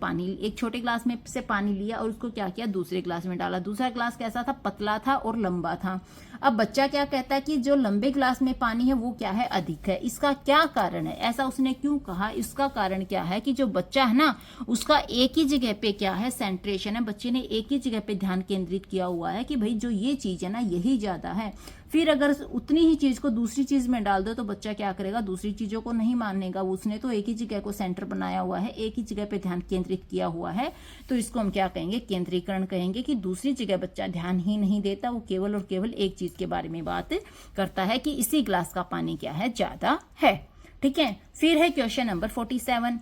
पानी लिया और उसको क्या किया? दूसरे ग्लास में डाला। दूसरा ग्लास कैसा था? पतला था और लंबा था। अब बच्चा क्या कहता है कि जो लंबे ग्लास में पानी है वो क्या है? अधिक है। इसका क्या कारण है? ऐसा उसने क्यों कहा? इसका कारण क्या है कि जो बच्चा है ना उसका एक ही जगह पे क्या है? सेंट्रेशन है। बच्चे ने एक ही जगह पे ध्यान केंद्रित किया हुआ है कि भाई जो ये चीज है ना यही ज्यादा है। फिर अगर उतनी ही चीज को दूसरी चीज में डाल दो तो बच्चा क्या करेगा? दूसरी चीजों को नहीं मानेगा। उसने तो एक ही जगह को सेंटर बनाया हुआ है, एक ही जगह पे ध्यान केंद्रित किया हुआ है, तो इसको हम क्या कहेंगे, केंद्रीकरण कहेंगे, कि दूसरी जगह बच्चा ध्यान ही नहीं देता, वो केवल और केवल एक चीज के बारे में बात करता है कि इसी ग्लास का पानी क्या है, ज्यादा है। ठीक है, फिर है question number 47।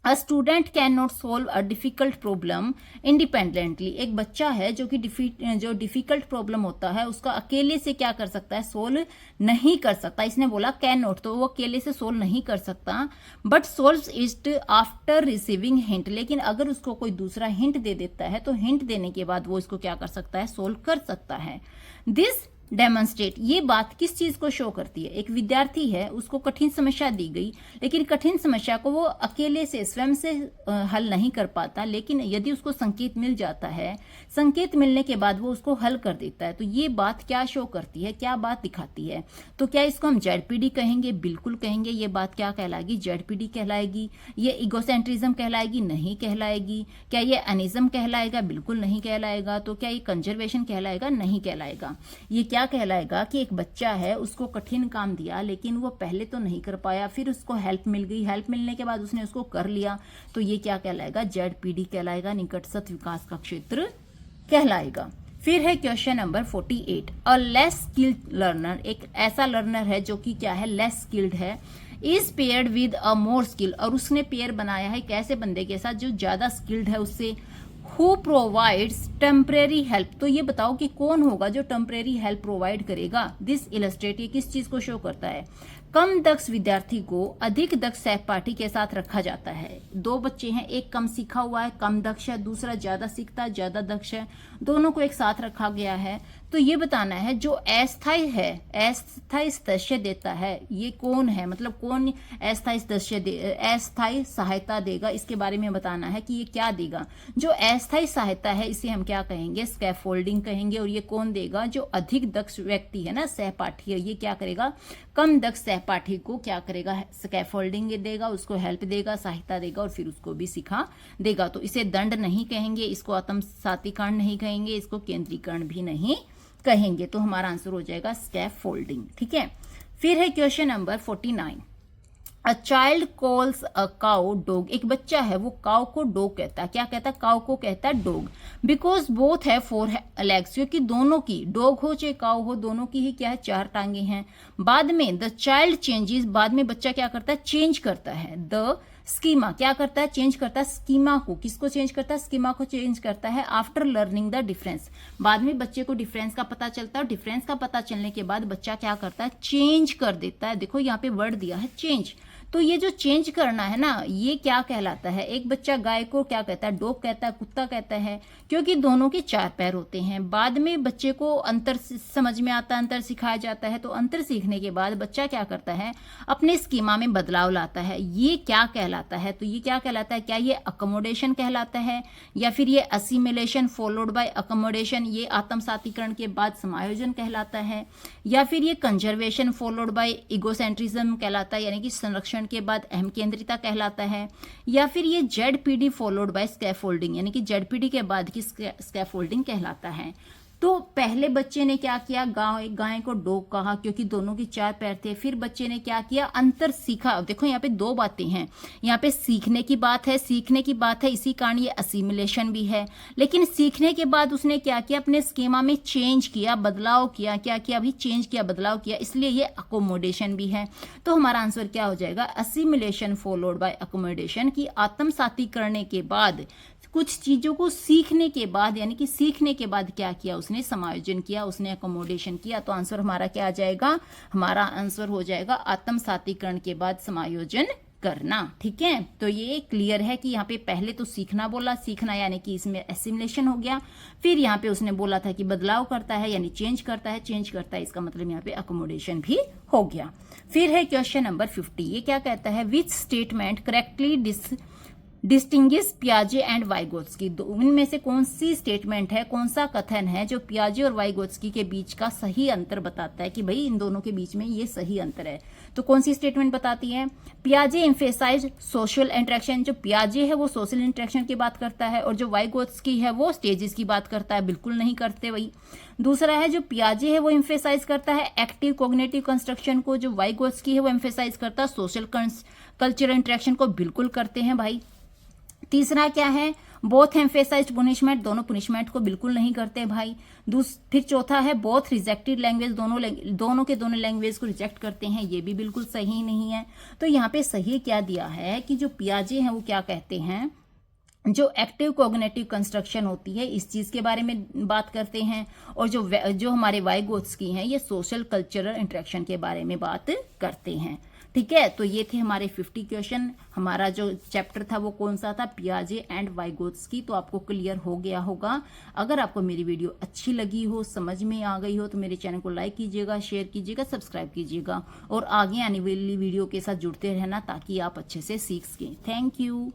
A student can not solve a difficult problem independently. एक बच्चा है जो डिफिकल्ट प्रॉब्लम होता है उसका अकेले से क्या कर सकता है, सोल्व नहीं कर सकता। इसने बोला कैन नॉट, तो वो अकेले से सोल्व नहीं कर सकता, but solves it after receiving hint. लेकिन अगर उसको कोई दूसरा हिंट दे देता है तो हिंट देने के बाद वो इसको क्या कर सकता है, सोल्व कर सकता है। दिस डेमोन्स्ट्रेट, ये बात किस चीज को शो करती है, एक विद्यार्थी है, उसको कठिन समस्या दी गई, लेकिन कठिन समस्या को वो अकेले से स्वयं से हल नहीं कर पाता, लेकिन यदि उसको संकेत मिल जाता है, संकेत मिलने के बाद वो उसको हल कर देता है, तो ये बात क्या शो करती है, क्या बात दिखाती है। तो क्या इसको हम जेडपीडी कहेंगे, बिल्कुल कहेंगे। ये बात क्या कहलाएगी, जेडपीडी कहलाएगी। ये इगोसेंट्रिज्म कहलाएगी, नहीं कहलाएगी। क्या ये अनिज्म कहलाएगा, बिल्कुल नहीं कहलाएगा। तो क्या ये कंजर्वेशन कहलाएगा, नहीं कहलाएगा। ये क्या कहलाएगा कि एक बच्चा है, उसको कठिन काम दिया, लेकिन वो पहले तो नहीं कर पाया, फिर उसको हेल्प मिल गई, हेल्प मिलने के बाद उसने उसको कर लिया, तो ये क्या कहलाएगा, जेडपीडी कहलाएगा, निकटस्थ विकास का क्षेत्र कहलाएगा। फिर है question number 48। A less skilled learner, एक ऐसा लर्नर है जो कि क्या है, लेस स्किल्ड है, is paired with a more skill, और उसने पेयर बनाया है एक ऐसे बंदे के साथ जो ज्यादा स्किल्ड है उससे। हु प्रोवाइड्स टेम्परेरी हेल्प, तो ये बताओ कि कौन होगा जो टेम्परेरी हेल्प प्रोवाइड करेगा। दिस इलस्ट्रेट, ये किस चीज को शो करता है, कम दक्ष विद्यार्थी को अधिक दक्ष सहपाठी के साथ रखा जाता है। दो बच्चे हैं, एक कम सीखा हुआ है, कम दक्ष है, दूसरा ज्यादा सीखता है, ज्यादा दक्ष है, दोनों को एक साथ रखा गया है। तो ये बताना है जो अस्थायी है, अस्थायी सदस्य देता है, ये कौन है, मतलब कौन अस्थायी सदस्य अस्थायी सहायता देगा, इसके बारे में बताना है कि ये क्या देगा। जो अस्थायी सहायता है इसे हम क्या कहेंगे, स्कैफोल्डिंग कहेंगे। और ये कौन देगा, जो अधिक दक्ष व्यक्ति है ना, सहपाठी है, ये क्या करेगा, कम दक्ष सहपाठी को क्या करेगा, स्कैफोल्डिंग देगा, उसको हेल्प देगा, सहायता देगा, और फिर उसको भी सिखा देगा। तो इसे दंड नहीं कहेंगे, इसको आत्मसातीकरण नहीं कहेंगे, इसको केंद्रीकरण भी नहीं कहेंगे। तो हमारा आंसर हो जाएगा स्कैफोल्डिंग। ठीक है, फिर है question number 49। A child calls a cow dog, एक बच्चा है वो काउ को डॉग कहता है। क्या कहता है, काउ को कहता है डॉग, बिकॉज बोथ है 4 लेग्स, क्योंकि दोनों की, डॉग हो चाहे काउ हो, दोनों की ही क्या है, 4 टांगे हैं। बाद में द चाइल्ड चेंजेस, बाद में बच्चा क्या करता है, चेंज करता है। द स्कीमा, क्या करता है, चेंज करता है स्कीमा को, किसको चेंज करता है, स्कीमा को चेंज करता है। आफ्टर लर्निंग द डिफरेंस, बाद में बच्चे को डिफरेंस का पता चलता है, और डिफरेंस का पता चलने के बाद बच्चा क्या करता है, चेंज कर देता है। देखो यहाँ पे वर्ड दिया है चेंज, तो ये जो चेंज करना है ना, ये क्या कहलाता है। एक बच्चा गाय को क्या कहता है, डॉग कहता है, कुत्ता कहता है, क्योंकि दोनों के 4 पैर होते हैं। बाद में बच्चे को अंतर समझ में आता है, अंतर सिखाया जाता है, तो अंतर सीखने के बाद बच्चा क्या करता है, अपने स्कीमा में बदलाव लाता है। ये क्या कहलाता है, तो ये क्या कहलाता है, क्या ये अकोमोडेशन कहलाता है, या फिर ये असिमिलेशन फॉलोड बाय अकोमोडेशन, ये आत्मसातीकरण के बाद समायोजन कहलाता है, या फिर ये कंजर्वेशन फॉलोड बाय इगोसेंट्रिज्म कहलाता है, यानी कि संरक्षण के बाद अहम केंद्रिता कहलाता है, या फिर ये जेडपीडी फॉलोड बाय स्कैफोल्डिंग, यानी कि जेडपीडी के बाद की स्कैफोल्डिंग कहलाता है। तो पहले बच्चे ने क्या किया, गाय को डॉग कहा क्योंकि दोनों के 4 पैर थे। फिर बच्चे ने क्या किया, अंतर सीखा। देखो यहाँ पे 2 बातें हैं, यहाँ पे सीखने की बात है, सीखने की बात है, इसी कारण ये असिमिलेशन भी है। लेकिन सीखने के बाद उसने क्या किया, अपने स्कीमा में चेंज किया, बदलाव किया। क्या किया, अभी चेंज किया, बदलाव किया, इसलिए ये अकोमोडेशन भी है। तो हमारा आंसर क्या हो जाएगा, असिमिलेशन फॉलोड बाय अकोमोडेशन, की आत्मसाती करने के बाद, कुछ चीजों को सीखने के बाद, यानी कि सीखने के बाद क्या किया, उसने समायोजन किया, उसने अकोमोडेशन किया। तो आंसर हमारा क्या आ जाएगा, हमारा आंसर हो जाएगा आत्मसातीकरण के बाद समायोजन करना। ठीक है, तो ये क्लियर है कि यहाँ पे पहले तो सीखना बोला, सीखना यानी कि इसमें एसिमिलेशन हो गया। फिर यहाँ पे उसने बोला था कि बदलाव करता है, यानी चेंज करता है, चेंज करता है, इसका मतलब यहाँ पे अकोमोडेशन भी हो गया। फिर है क्वेश्चन नंबर 50। ये क्या कहता है, विच स्टेटमेंट करेक्टली डिस्टिंग्विश पियाजे एंड वाइगोत्स्की। इनमें से कौन सी स्टेटमेंट है, कौन सा कथन है जो पियाजे और वाइगोत्स्की के बीच का सही अंतर बताता है कि भाई इन दोनों के बीच में ये सही अंतर है? तो कौन सी स्टेटमेंट बताती है? पियाजे एम्फेसाइज सोशल इंटरेक्शन। जो पियाजे है वो सोशल इंटरेक्शन की बात करता है और जो वाइगोत्स्की है वो स्टेजेस की बात करता है। बिल्कुल नहीं करते वही। दूसरा है जो पियाजे है वो एम्फेसाइज करता है एक्टिव कोग्निटिव कंस्ट्रक्शन को, जो वाइगोत्स्की है वो एम्फेसाइज करता है सोशल कल्चरल इंटरेक्शन को। बिल्कुल करते हैं भाई। तीसरा क्या है? Both emphasised punishment. दोनों पुनिशमेंट को बिल्कुल नहीं करते भाई। फिर चौथा है बोथ रिजेक्टेड लैंग्वेज। दोनों के दोनों लैंग्वेज को रिजेक्ट करते हैं। ये भी बिल्कुल सही नहीं है। तो यहाँ पे सही क्या दिया है कि जो पियाजे हैं वो क्या कहते हैं, जो एक्टिव कोग्निटिव कंस्ट्रक्शन होती है इस चीज के बारे में बात करते हैं, और जो हमारे वाइगोत्स्की हैं ये सोशल कल्चरल इंटरेक्शन के बारे में बात करते हैं। ठीक है, तो ये थे हमारे 50 क्वेश्चन। हमारा जो चैप्टर था वो कौन सा था? पियाजे एंड वाइगोत्स्की। तो आपको क्लियर हो गया होगा। अगर आपको मेरी वीडियो अच्छी लगी हो, समझ में आ गई हो, तो मेरे चैनल को लाइक कीजिएगा, शेयर कीजिएगा, सब्सक्राइब कीजिएगा और आगे आने वाली वीडियो के साथ जुड़ते रहना ताकि आप अच्छे से सीख सकें। Thank you.